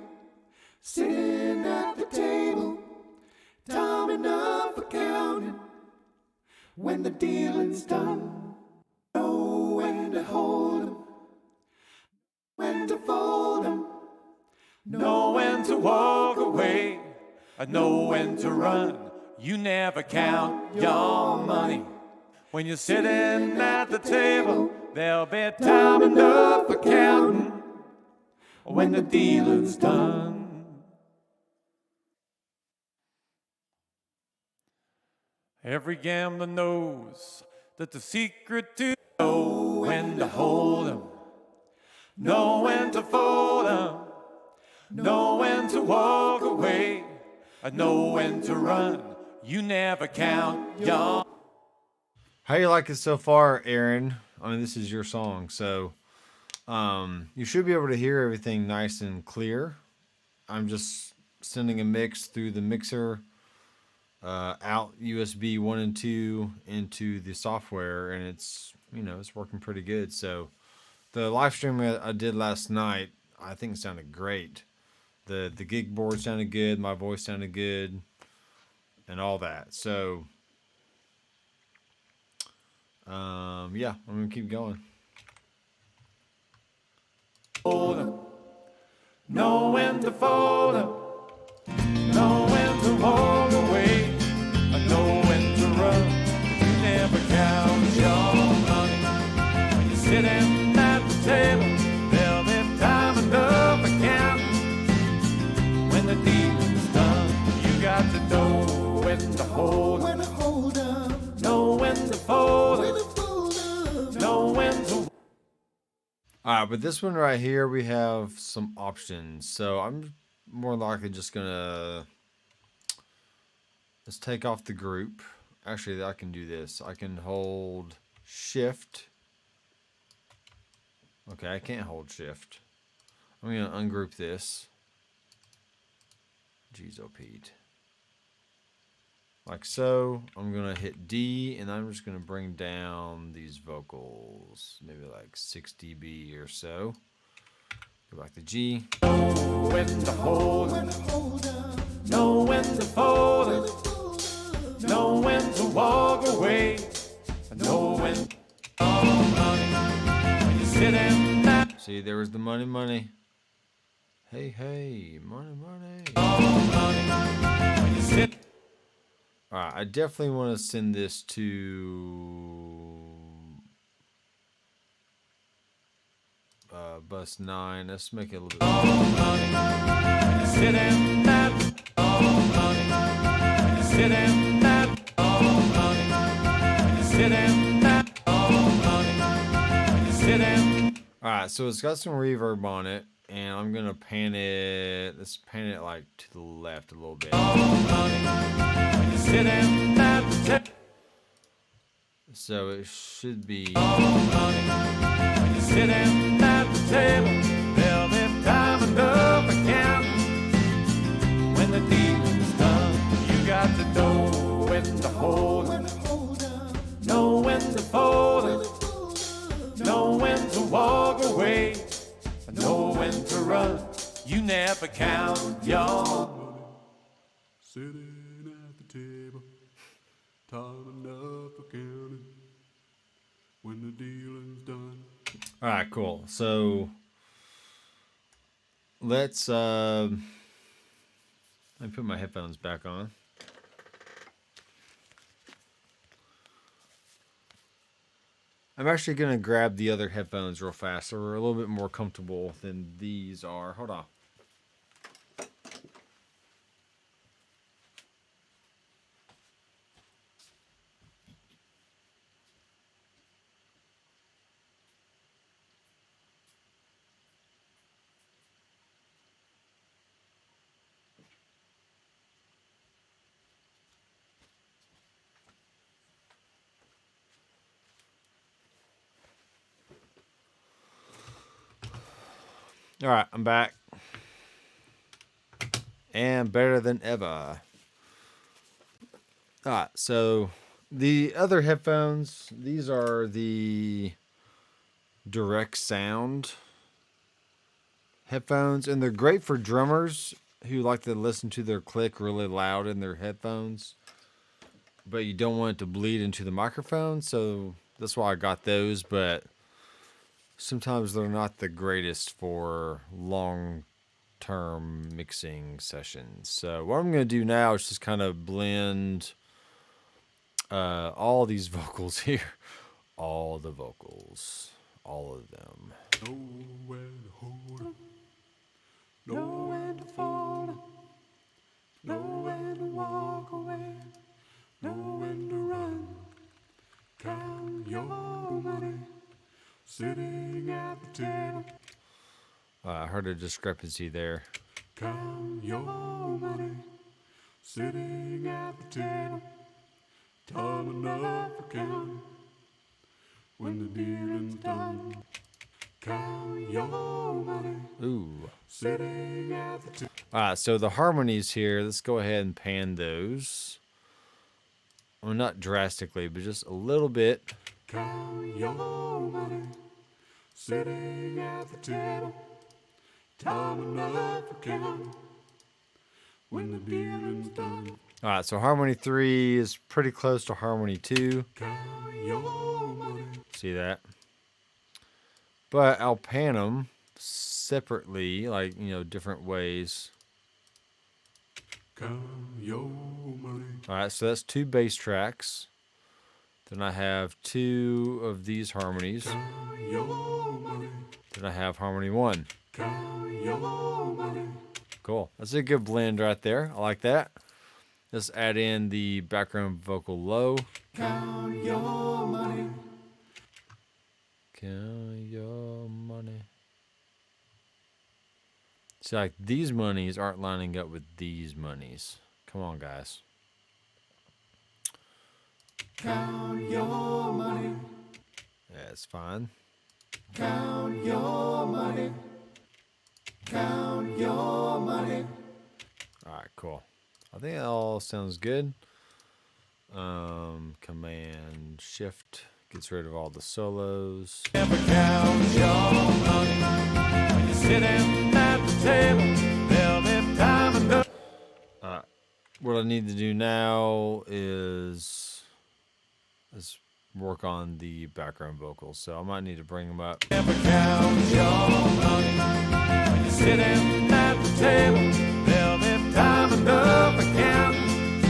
sitting at the table, time enough for counting when the dealing's done. Know when to hold 'em, when to fold 'em, Know when to walk away, I know when to run. You never count your money. When you're sitting at the table, there'll be time enough for counting when the dealing's done. Every gambler knows that the secret to know when to hold 'em, know when to fold 'em, know when to walk away, I know when to run. You never count your. How you like it so far, Aaron? I mean, this is your song, so you should be able to hear everything nice and clear. I'm just sending a mix through the mixer, out USB 1 and 2 into the software, and it's working pretty good. So the live stream I did last night, I think it sounded great. The gig board sounded good, my voice sounded good, and all that. So yeah, I'm gonna keep going. Hold 'em, know when to fold 'em, know when to walk away, I know when to run. You never count your money. When you're sitting at the table, there'll be time enough for counting when the dealing's done. You got to know when to hold 'em, when to hold 'em, know when to fold 'em, when to fold 'em. know when to. All right, but this one right here, we have some options. So I'm more likely just gonna let's take off the group. Actually, I can do this. I can hold Shift. Okay, I can't hold Shift. I'm gonna ungroup this. Jeez, oh Pete. Like so. I'm gonna hit D, and I'm just gonna bring down these vocals, maybe like 6 dB or so. Go back to G. Know when to hold 'em, When to hold 'em, know when to fold 'em, when to fold 'em. know when to walk away, I know when when you're sitting at See, there was the money. Hey, money. when you sit. All right, I definitely want to send this to bus 9. Let's make it a little bit. When you're sitting at when you're sitting at when you're sitting at when you're sitting. All right, so it's got some reverb on it, and I'm gonna pan it. Let's pan it like to the left a little bit. When you're sitting at the table. So it should be. When you're sitting at the table, there'll be time enough for counting. When the dealing's done, you got to know when to hold 'em, know when to fold 'em, know when to walk away, know when to run. You never count your Sitting at the table, time enough for counting. When the dealing's done. All right, cool. So let's let me put my headphones back on. I'm actually gonna grab the other headphones real fast, so we're a little bit more comfortable than these are. Hold on. All right, I'm back. And better than ever. All right, so the other headphones, these are the direct sound headphones, and they're great for drummers who like to listen to their click really loud in their headphones, but you don't want it to bleed into the microphone, so that's why I got those, but sometimes they're not the greatest for long-term mixing sessions. So what I'm going to do now is just kind of blend all these vocals here. All the vocals. All of them. Know when to hold 'em, know when to fold 'em, know when to walk away, know when to run. Count your money, sitting at the table. I heard a discrepancy there. Count your money, sitting at the table. Time enough for counting. When the dealing's done, count your money. Ooh. Sitting at the table. All right, so the harmonies here, let's go ahead and pan those. Well, not drastically, but just a little bit. Count your money. Sitting at the table. Time enough for counting. When the dealing's done, All right, so harmony 3 is pretty close to harmony 2. count your money. See that? But I'll pan them separately, like, different ways. Count your money. All right, so that's 2 bass tracks. Then I have 2 of these harmonies. Count your money. Then I have harmony 1. Count your money. Cool. That's a good blend right there. I like that. Let's add in the background vocal low. Count your money. Count your money. See, like, these monies aren't lining up with these monies. Come on, guys. Count your money. That's fine. Count your money. Count your money. All right, cool. I think that all sounds good. Command Shift gets rid of all the solos. Never count your money. When you're sitting at the table, there'll be time enough. What I need to do now is work on the background vocals. So I might need to bring them up. Never count your money. When you're sitting at the table, there'll be time enough for counting.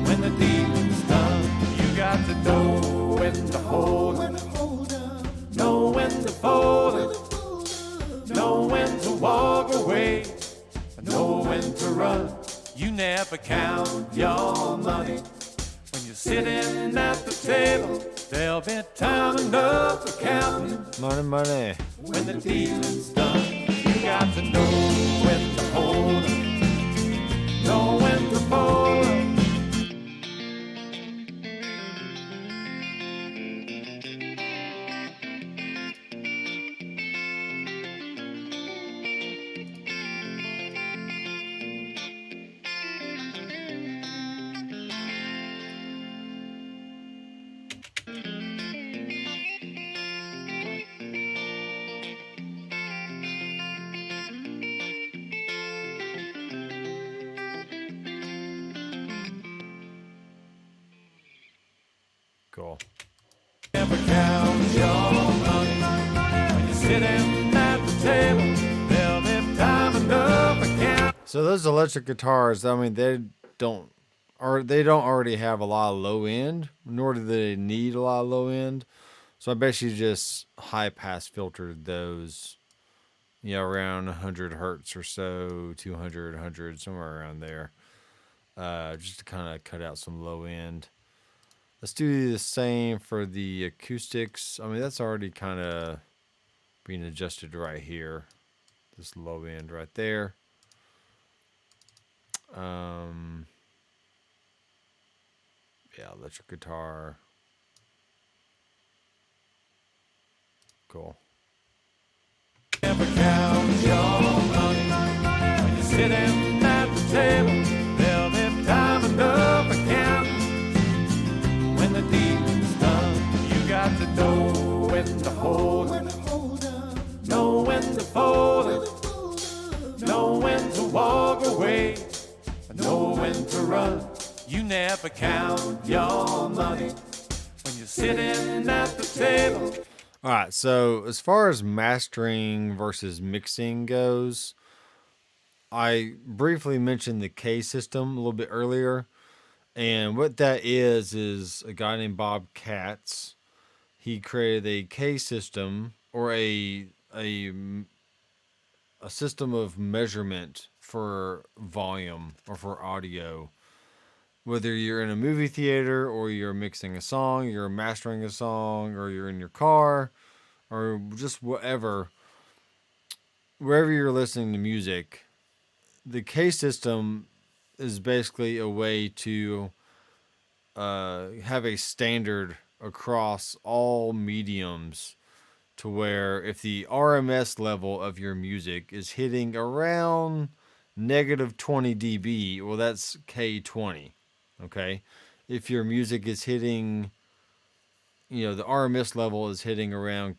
When the dealing's done, you got to know when to hold 'em, know when to fold 'em, know when to walk away, know when to run. You never count your money. When you're sitting at the table, there'll be time enough for counting. Money, money. When the dealing's done, you got to know when to hold 'em, know when to fold 'em. Cool. Never count your money when you're sitting at the table. There'll be time enough to count. So those electric guitars, I mean, they don't already have a lot of low end, nor do they need a lot of low end. So I basically just high pass filtered those, around 100 hertz or so, 200, 100, somewhere around there, just to kind of cut out some low end. Let's do the same for the acoustics. I mean, that's already kind of being adjusted right here. This low end right there. Yeah, electric guitar. Cool. Never count your money when you're sitting at the table. There'll be time enough to count. When the dealing's done, you got to know when to hold 'em, know when to fold 'em, know when to walk away, know when to run. You never count your money when you're sitting at the table. All right, so as far as mastering versus mixing goes, I briefly mentioned the K system a little bit earlier. And what that is a guy named Bob Katz. He created a K system, or a system of measurement for volume or for audio. Whether you're in a movie theater or you're mixing a song, you're mastering a song, or you're in your car, or just wherever you're listening to music, the K system is basically a way to have a standard across all mediums, to where if the RMS level of your music is hitting around negative 20 dB, well, that's K20. Okay. If your music is hitting, the RMS level is hitting around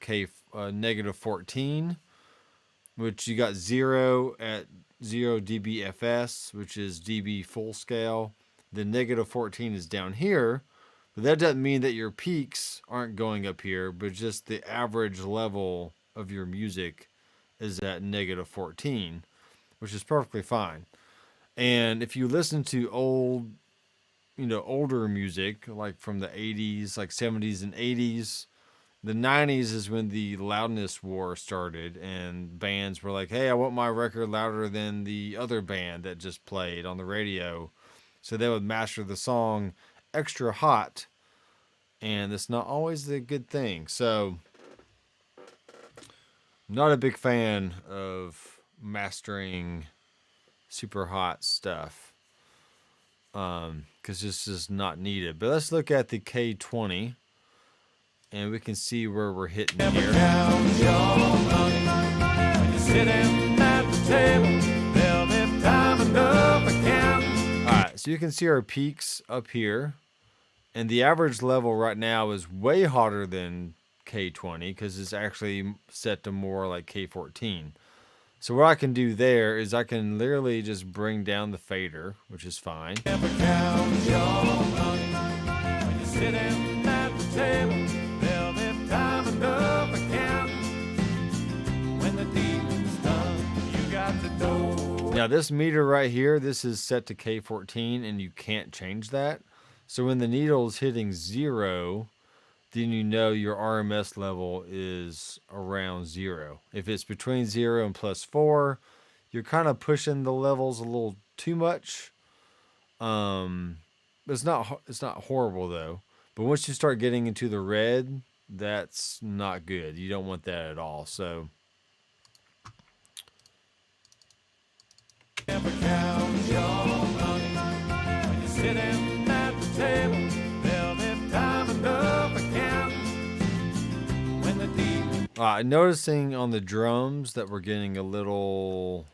negative 14, which you got 0 at 0 dBFS, which is dB full scale. The negative 14 is down here, but that doesn't mean that your peaks aren't going up here, but just the average level of your music is at negative 14, which is perfectly fine. And if you listen to older music, like from the 80s, like 70s and 80s, the 90s is when the loudness war started, and bands were like, hey, I want my record louder than the other band that just played on the radio. So they would master the song extra hot, and it's not always a good thing. So I'm not a big fan of mastering super hot stuff, because this is not needed. But let's look at the K20, and we can see where we're hitting here. Count your money when you're sitting at the table. There'll be time enough to count. All right, so you can see our peaks up here, and the average level right now is way hotter than K20 because it's actually set to more like K14. So what I can do there is I can literally just bring down the fader, which is fine. Never count your money when you're sitting at the table. There'll be time enough to count. When the dealing's done, you got to know. Now this meter right here, this is set to K14, and you can't change that. So when the needle is hitting 0, then you know your RMS level is around 0. If it's between 0 and +4, you're kind of pushing the levels a little too much. It's not horrible though. But once you start getting into the red, that's not good. You don't want that at all. So Never count your money when you're sitting at the table. There'll be time enough for counting when the deep. Noticing on the drums that we're getting a little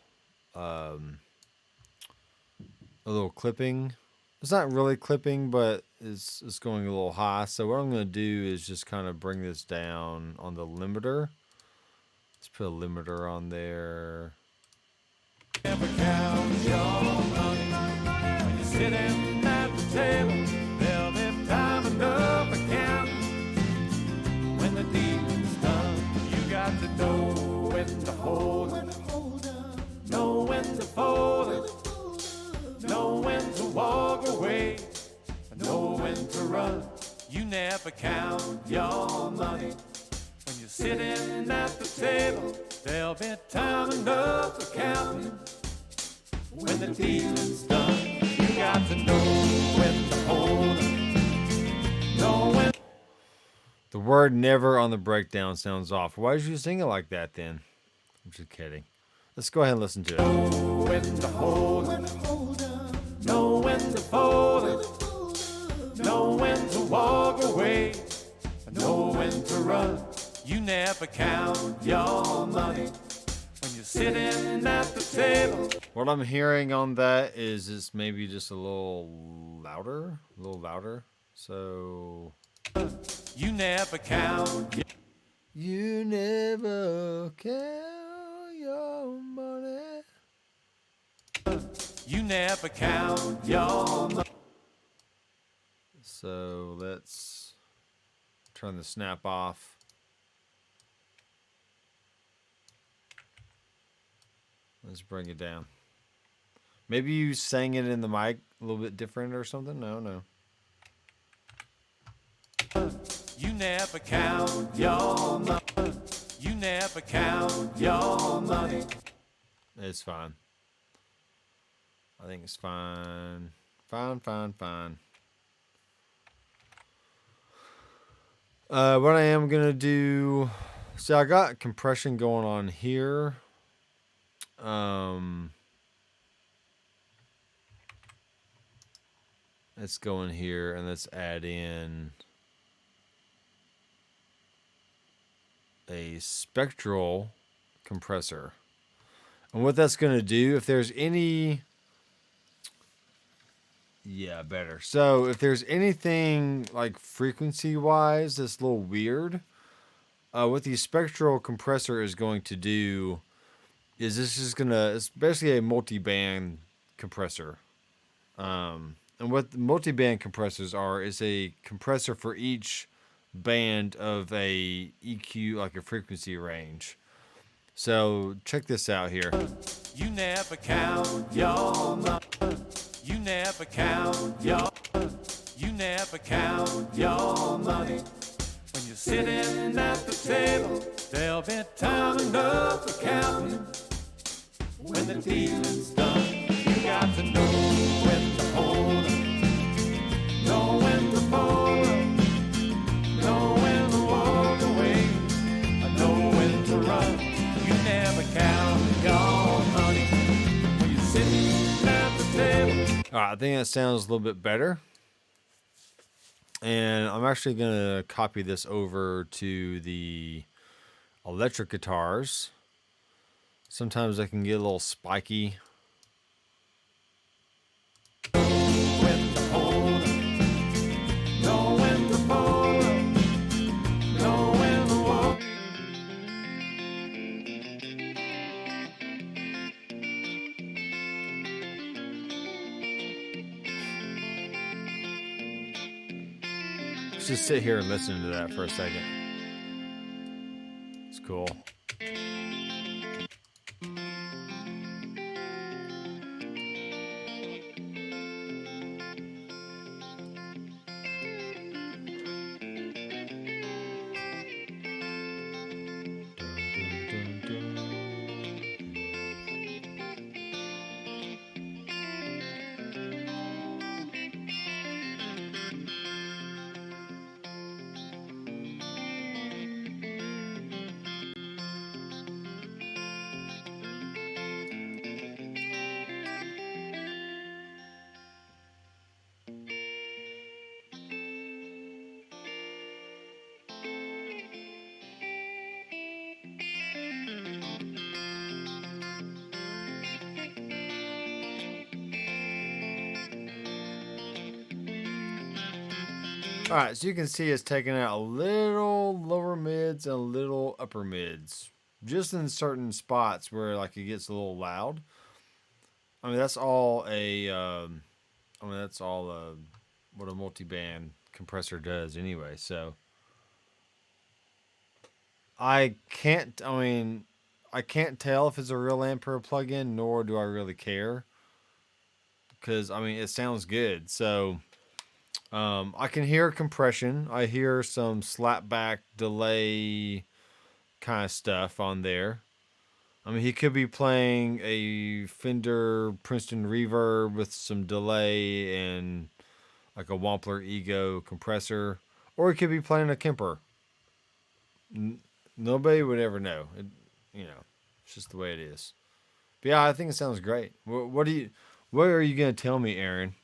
clipping. It's not really clipping, but it's going a little high. So what I'm going to do is just kind of bring this down on the limiter. Let's put a limiter on there. Never count your money when you're sitting at the table. There'll be time enough for counting when the dealing's done. You got to know when to hold up, know when to fold up, know when to walk away, know when to run. You never count your money when you're sitting at the table. There'll be time enough for counting when the dealing's done. You got to know when to hold up, know when. The word never on the breakdown sounds off. Why did you sing it like that then? I'm just kidding. Let's go ahead and listen to it. Know when to hold up, know when to fold up, know when to walk away, know when to run. You never count your money when you're sitting at the table. What I'm hearing on that is it's maybe just a little louder. So You never count. you never count your money. You never count your money. So let's turn the snap off. Let's bring it down. Maybe you sang it in the mic a little bit different or something? No. You never count your money. You never count your money. It's fine. I think it's fine. Fine. What I am going to do... See, I got compression going on here. Let's go in here and let's add in a spectral compressor. And what that's going to do, if there's any... Yeah, better. So if there's anything like frequency-wise that's a little weird, what the spectral compressor is going to do is it's basically a multi-band compressor. And what the multi-band compressors are is a compressor for each band of a EQ, like a frequency range. So check this out here. You never count your money. You never count your. You never count your money. When you're sitting at the table, there'll be time enough for counting. When the dealing's done, you got to know when to hold up, know when to fold up, know when to walk away, know when to run. You never count your money when you're sitting at the table. All right, I think that sounds a little bit better. And I'm actually going to copy this over to the electric guitars. Sometimes they can get a little spiky. When to hold up, know when to fold up, know when to walk. Let's just sit here and listen to that for a second. It's cool. All right, so you can see it's taking out a little lower mids and a little upper mids, just in certain spots where like it gets a little loud. I mean, that's all what a multi-band compressor does anyway. So I can't. I mean, I can't tell if it's a real amp or a plug-in, nor do I really care, because I mean it sounds good. So I can hear compression. I hear some slapback delay kind of stuff on there. I mean, he could be playing a Fender Princeton Reverb with some delay and like a Wampler Ego compressor, or he could be playing a Kemper. Nobody would ever know. It's just the way it is. But yeah, I think it sounds great. What are you gonna tell me, Aaron?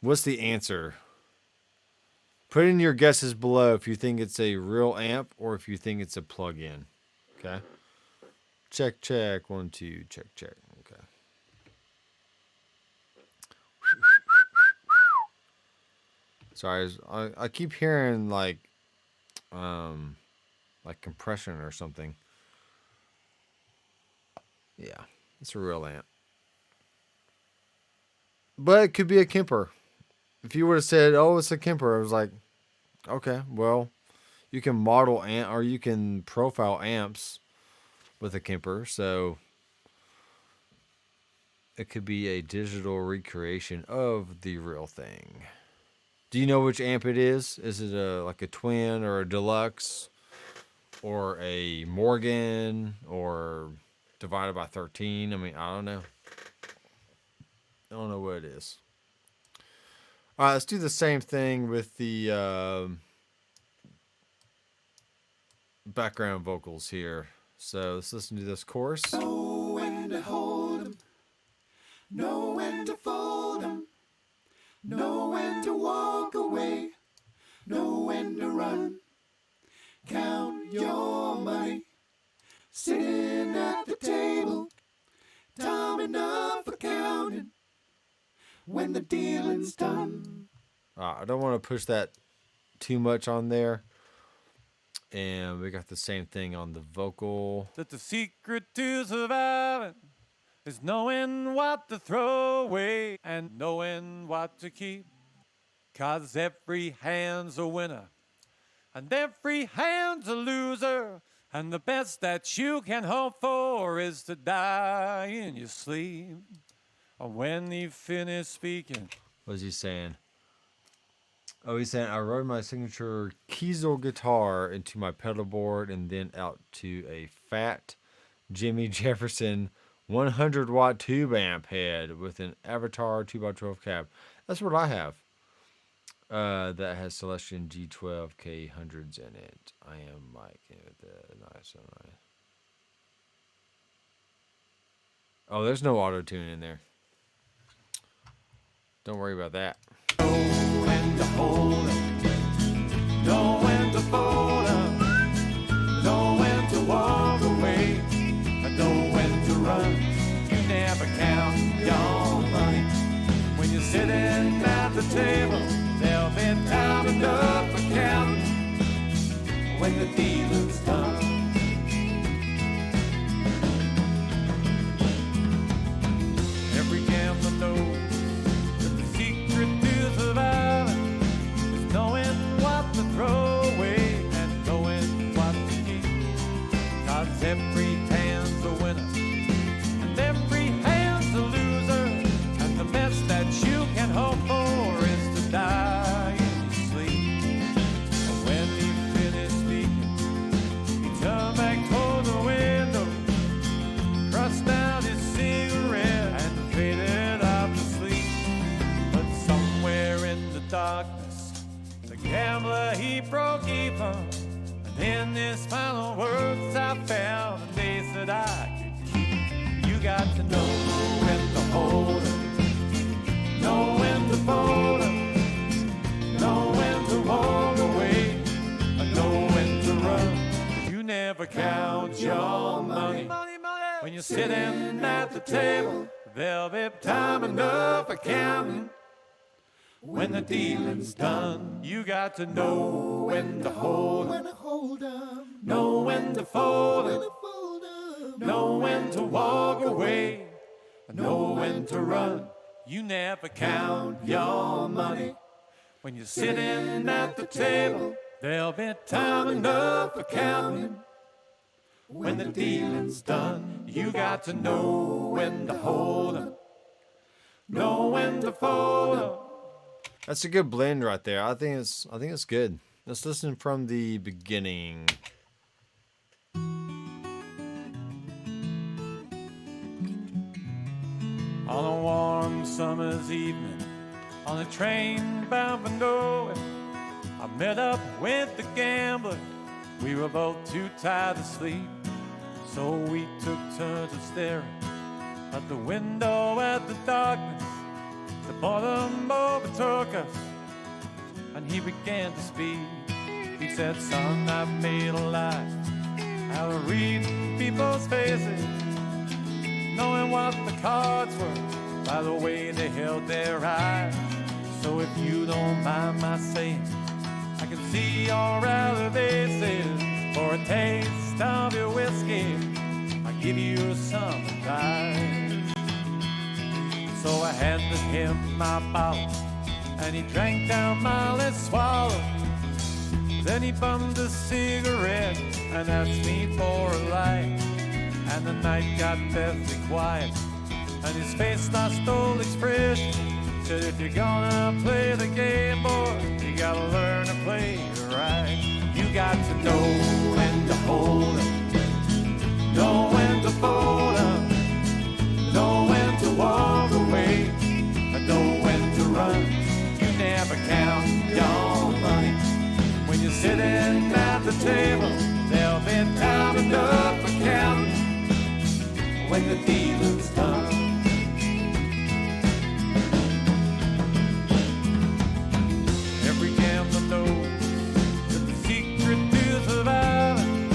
What's the answer? Put in your guesses below if you think it's a real amp or if you think it's a plug-in. Okay. Check. 1, 2. Check. Okay. Sorry, I keep hearing like compression or something. Yeah, it's a real amp. But it could be a Kemper. If you would have said, "Oh, it's a Kemper," I was like, "Okay, well, you can model amp or you can profile amps with a Kemper, so it could be a digital recreation of the real thing." Do you know which amp it is? Is it like a twin or a deluxe or a Morgan or divided by 13? I mean, I don't know. I don't know what it is. All right, let's do the same thing with the background vocals here. So let's listen to this chorus. Know when to hold 'em, know when to fold 'em, know when to walk away, know when to run. Count your money, sitting at the table, time enough for counting when the dealing's done. I don't want to push that too much on there. And we got the same thing on the vocal. That the secret to surviving is knowing what to throw away and knowing what to keep. 'Cause every hand's a winner and every hand's a loser. And the best that you can hope for is to die in your sleep. Or when he finished speaking. What is he saying? Oh, he's saying, I rode my signature Kiesel guitar into my pedal board and then out to a fat Jimmy Jefferson 100-watt tube amp head with an Avatar 2x12 cab. That's what I have. That has Celestion G12K hundreds in it. I am Mike. Nice. Oh, there's no auto tune in there. Don't worry about that. Know when to hold 'em, know when to fold 'em, know when to walk away, and know when to run. You never count your money when you're sitting at the table. There'll be time enough for counting when the dealing's done. Every gambler knows that the secret to surviving is knowing what to throw away and knowing what to keep. 'Cause every hand's a winner and every hand's a loser. And the best that you can hope for is to die in your sleep. And when he finished speaking, he turned back toward the window, crushed down his cigarette and faded off to sleep. But somewhere in the darkness, the gambler, he broke even. And in his final words, I found the days that I could keep. You got to know when to hold 'em, know when to fold 'em, know when to walk away, and know when to run. You never count your money when you're sitting at the table. There'll be time enough for counting When the dealing's done, you got to know when to hold 'em, When to hold 'em, know when to fold 'em, fold 'em, know when to walk away, know when to run. You never count your money. When you're sitting at the table, there'll be time enough for counting. When the dealing's done, you got to know when to hold 'em, know when to fold 'em. That's a good blend right there. I think it's good. Let's listen from the beginning. On a warm summer's evening, on a train bound for nowhere, I met up with the gambler. We were both too tired to sleep, so we took turns of staring at the window at the darkness. The boredom overtook us, and he began to speak. He said, "Son, I've made a life out of reading people's faces, knowing what the cards were by the way they held their eyes. So if you don't mind my saying, I can see your elevations. For a taste of your whiskey, I give you some advice." So I handed him my bottle, and he drank down my last swallow. Then he bummed a cigarette and asked me for a light. And the night got deathly quiet, and his face lost all expression. Said, "If you're gonna play the game, boy, you gotta learn to play it right. You got to know when to hold 'em, know when to fold 'em, know when to walk away, and know when to run. You never count your money. When you're sitting at the table, there'll be time enough for counting when the dealing's done." Every gambler knows that the secret to surviving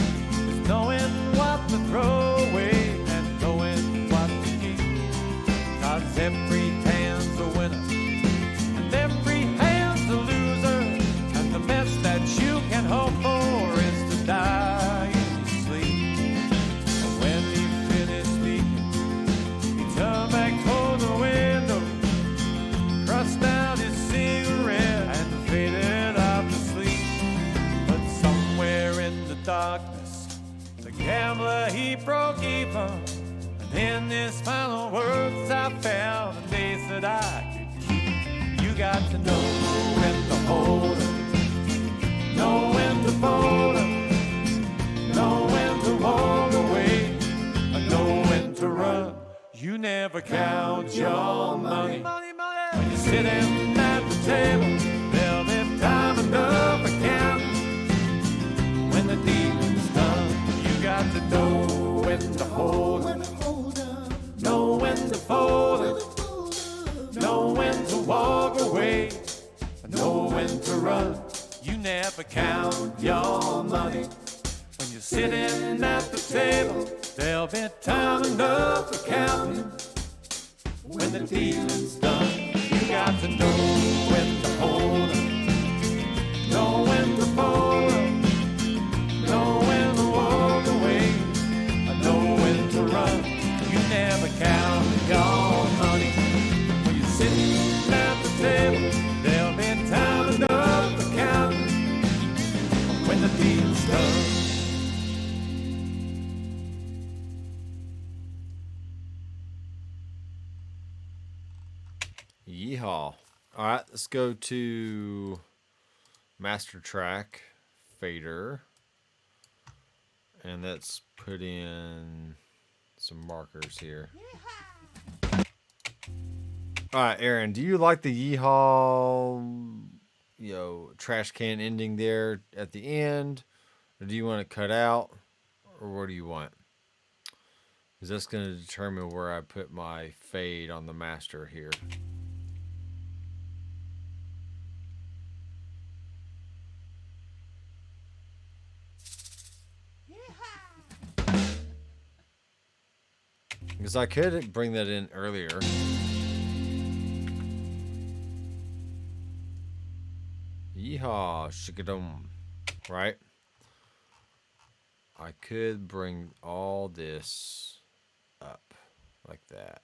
is knowing what to throw away and knowing what to keep. 'Cause every hand's a winner and every hand's a loser, and the best that you can hope for is to die in your sleep. But when he finished speaking, he turned back toward the window, crossed out his cigarette, and faded off to sleep. But somewhere in the darkness, the gambler, he broke even. And in his final words, I found the days that I could keep. You got to know when to hold 'em, know when to fold 'em, know when to walk away, and know when to run. You never count your money. When you're sitting at the table, there'll be time enough for counting when the dealing's done. You got to know when to hold 'em, when to hold 'em, know when to fold 'em, fold 'em, know when to walk away, and know when to run. You never count your money. When you're sitting at the table, there'll be time enough for counting when the dealing's done. You got to know when to hold 'em, know when to fold 'em, know when to walk away, and know when to run. You never count your money. When you're sitting at the table, there'll be time enough for counting when the deal's done. Yeehaw. All right, let's go to master track fader. And let's put in some markers here. All right, Aaron, do you like the yeehaw, trash can ending there at the end? Or do you want to cut out? Or what do you want? Because that's going to determine where I put my fade on the master here. Because I could bring that in earlier. Yeehaw, shikadum. Right? I could bring all this up like that.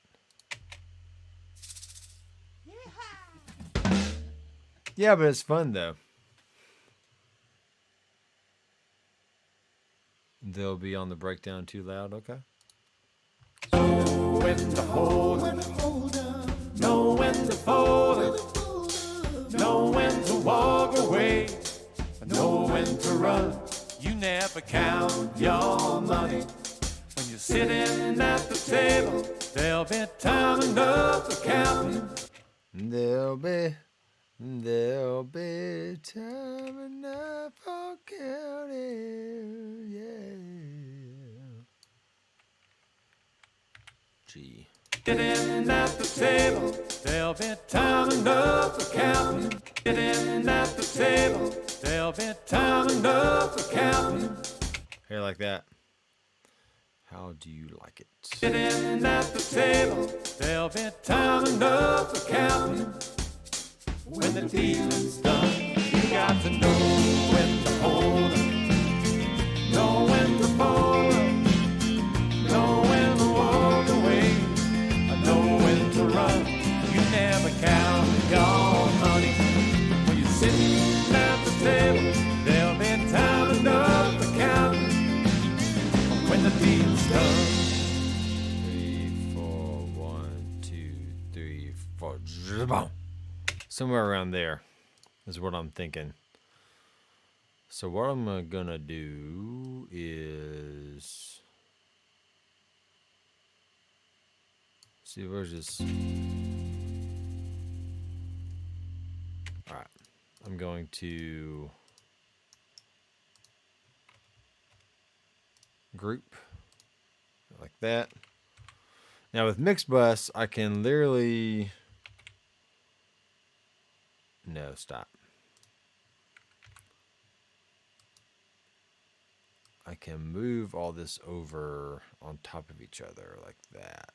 Yeah, but it's fun though. They'll be on the breakdown too loud, okay? Know when to hold 'em, know when to fold 'em, know when to walk away, know when to run. You never count your money when you're sitting at the table. There'll be time enough for counting. There'll be time enough for counting, yeah. G. Sitting at the table, there'll be time enough for counting. Sitting at the table, there'll be time enough for counting. Here like that. How do you like it? Sitting at the table, there'll be time enough for counting. When the dealing's done, you got to know when to hold 'em, know when to fold 'em, know when to walk away, know when to run. You never count your money when you're sitting at the table. There'll be time enough for counting when the deal's done. 3, 4, 1, 2, 3, 4. Zhabam. Somewhere around there is what I'm thinking. So what I'm gonna do is see where's this. All right, I'm going to group like that. Now with Mixbus, I can literally. No, stop. I can move all this over on top of each other like that.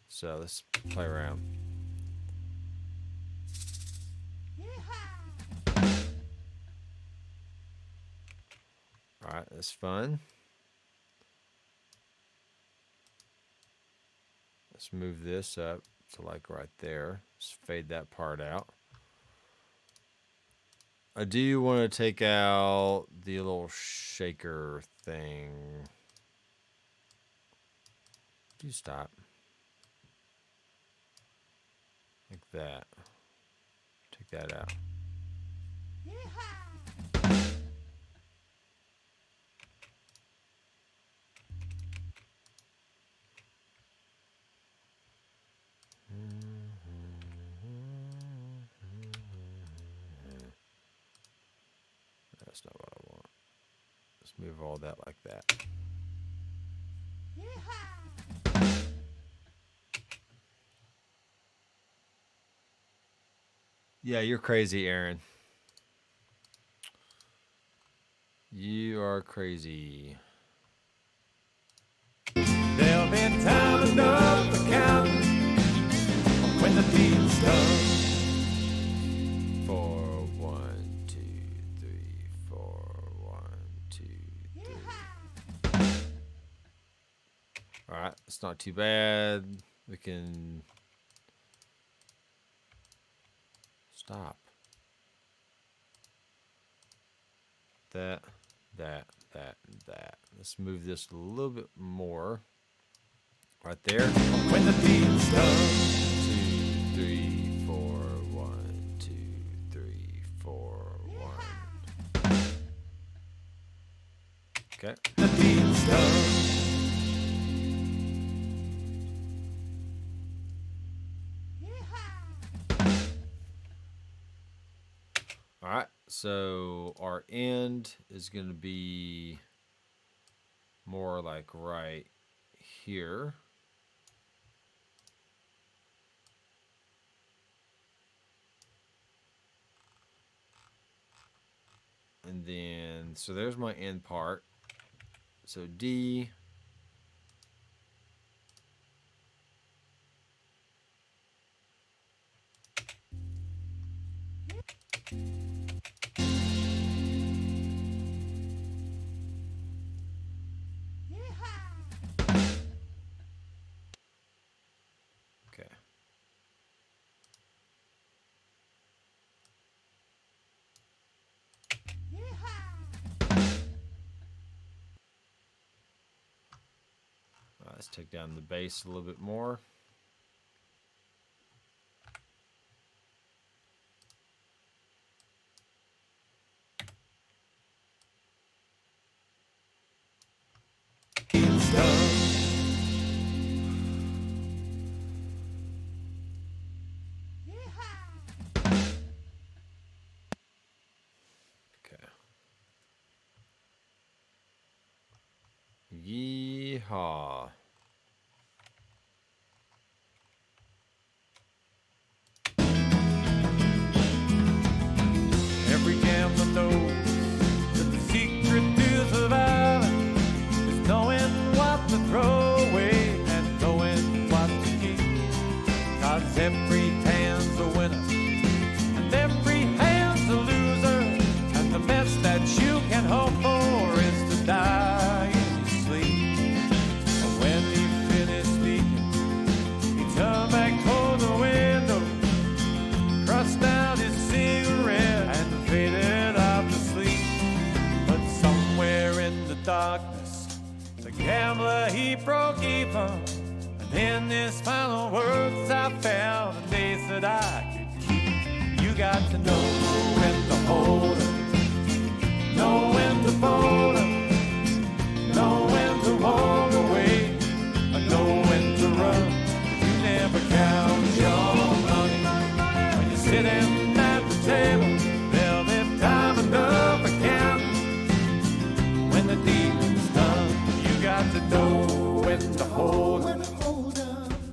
So let's play around. Alright, that's fun. Let's move this up to like right there. Let's fade that part out. I do want to take out the little shaker thing. Do stop. Like that. Take that out. That's not what I want. Let's move all that like that. Yeah, you're crazy, Aaron. You are crazy. There'll be time enough for counting when the deal's done. 4, 1, 2, 3, 4, 1, 2, 3. All right, it's not too bad. We can stop. That. Let's move this a little bit more. Right there. When the deal's done. 2, 3, 4, 1, 2, 3, 4, 1. Okay. The deal's done. All right. So our end is going to be more like right here. And then, so there's my end part. So D. Let's take down the bass a little bit more. Yeehaw. Every gambler knows that the secret to surviving is knowing what to throw away and knowing what to keep. 'Cause every hand's a winner and every hand's a loser, and the best that you can hope for is to die in your sleep. And when he finished speaking, he turned back toward the window, crushed out his cigarette and faded off to sleep. But somewhere in the darkness, the gambler, he broke even. And in his final words I found the days that I could keep. You got to know when to hold 'em, know when to fold 'em, know when to walk away, and know when to run. You never count your money when you're sitting at the table. There'll be time enough for counting when the dealing's done. You got to know when to hold 'em,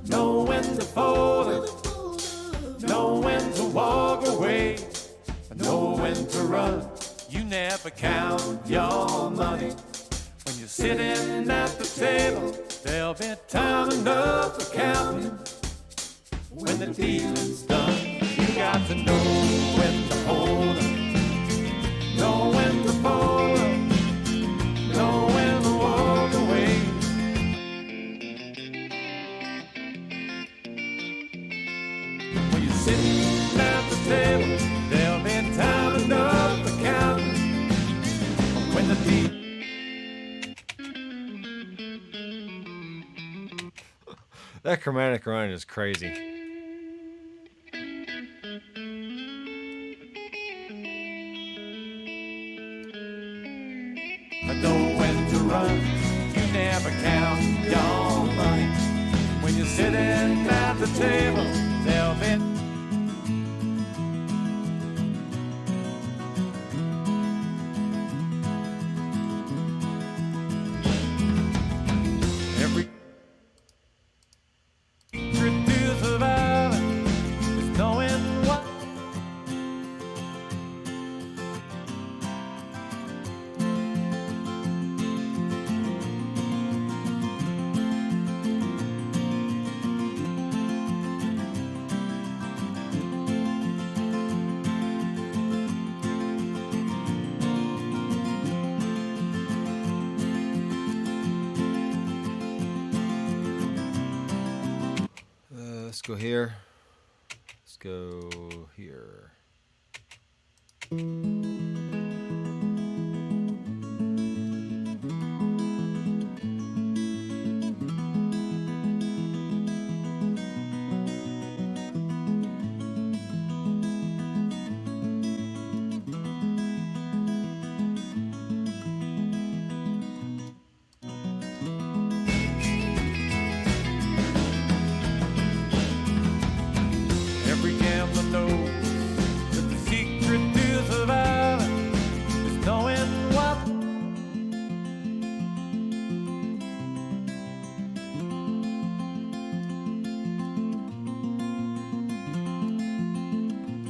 know when to fold 'em, know when to walk away, and know when to run. You never count your money when you're sitting at the table. There'll be time enough for counting when the dealing's done. You got to know when to hold 'em, know when to fold 'em, know when to walk away. When you're sitting at the table, there'll be time enough for counting when the deal. That chromatic run is crazy. I know when to run. You never count your money when you're sitting at the table. There'll be every secret to surviving is knowing what Let's go here. Let's go here. every gambler knows that the secret to surviving is knowing what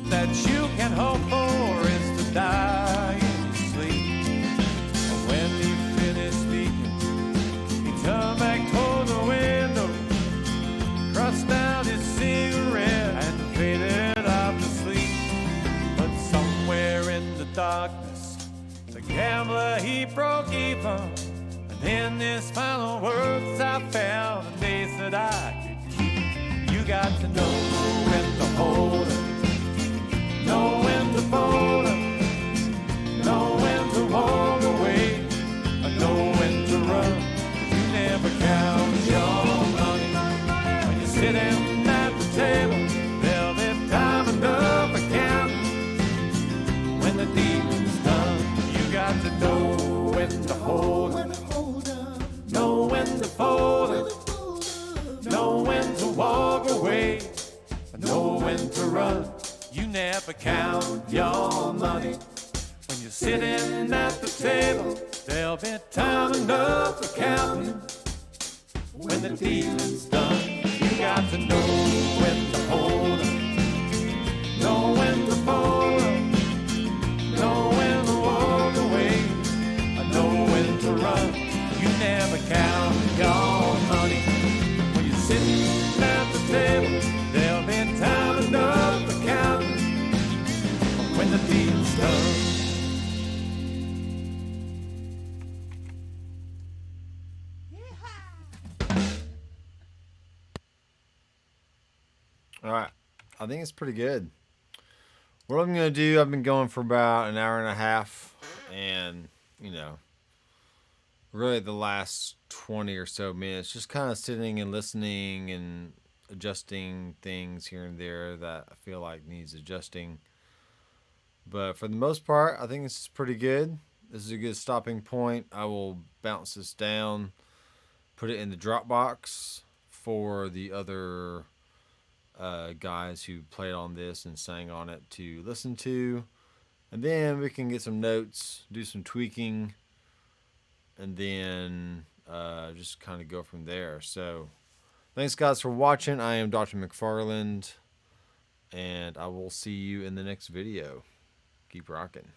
that you can hope for is to die in your sleep. And when he finished speaking, he turned back toward the window, crushed out his cigarette and faded off to sleep. But somewhere in the darkness, the gambler, he broke even. And in his final words I found the days that I could keep. You got to know when to hold 'em, know when to fold 'em, know when to walk away, and know when to run. You never count your there'll be time enough for counting when the dealing's done. You got to know when to hold 'em, know when to fold 'em, know when to walk away, know when to run. You never count your money when you're sitting at the table. There'll be time enough for counting when the deal's done. All right. I think it's pretty good. What I'm going to do, I've been going for about an hour and a half. And, you know, really the last 20 or so minutes, just kind of sitting and listening and adjusting things here and there that I feel like needs adjusting. But for the most part, I think this is pretty good. This is a good stopping point. I will bounce this down, put it in the Dropbox for the other guys who played on this and sang on it to listen to. And then we can get some notes, do some tweaking, and then just kind of go from there. So thanks, guys, for watching. I am Dr. McFarland, and I will see you in the next video. Keep rocking.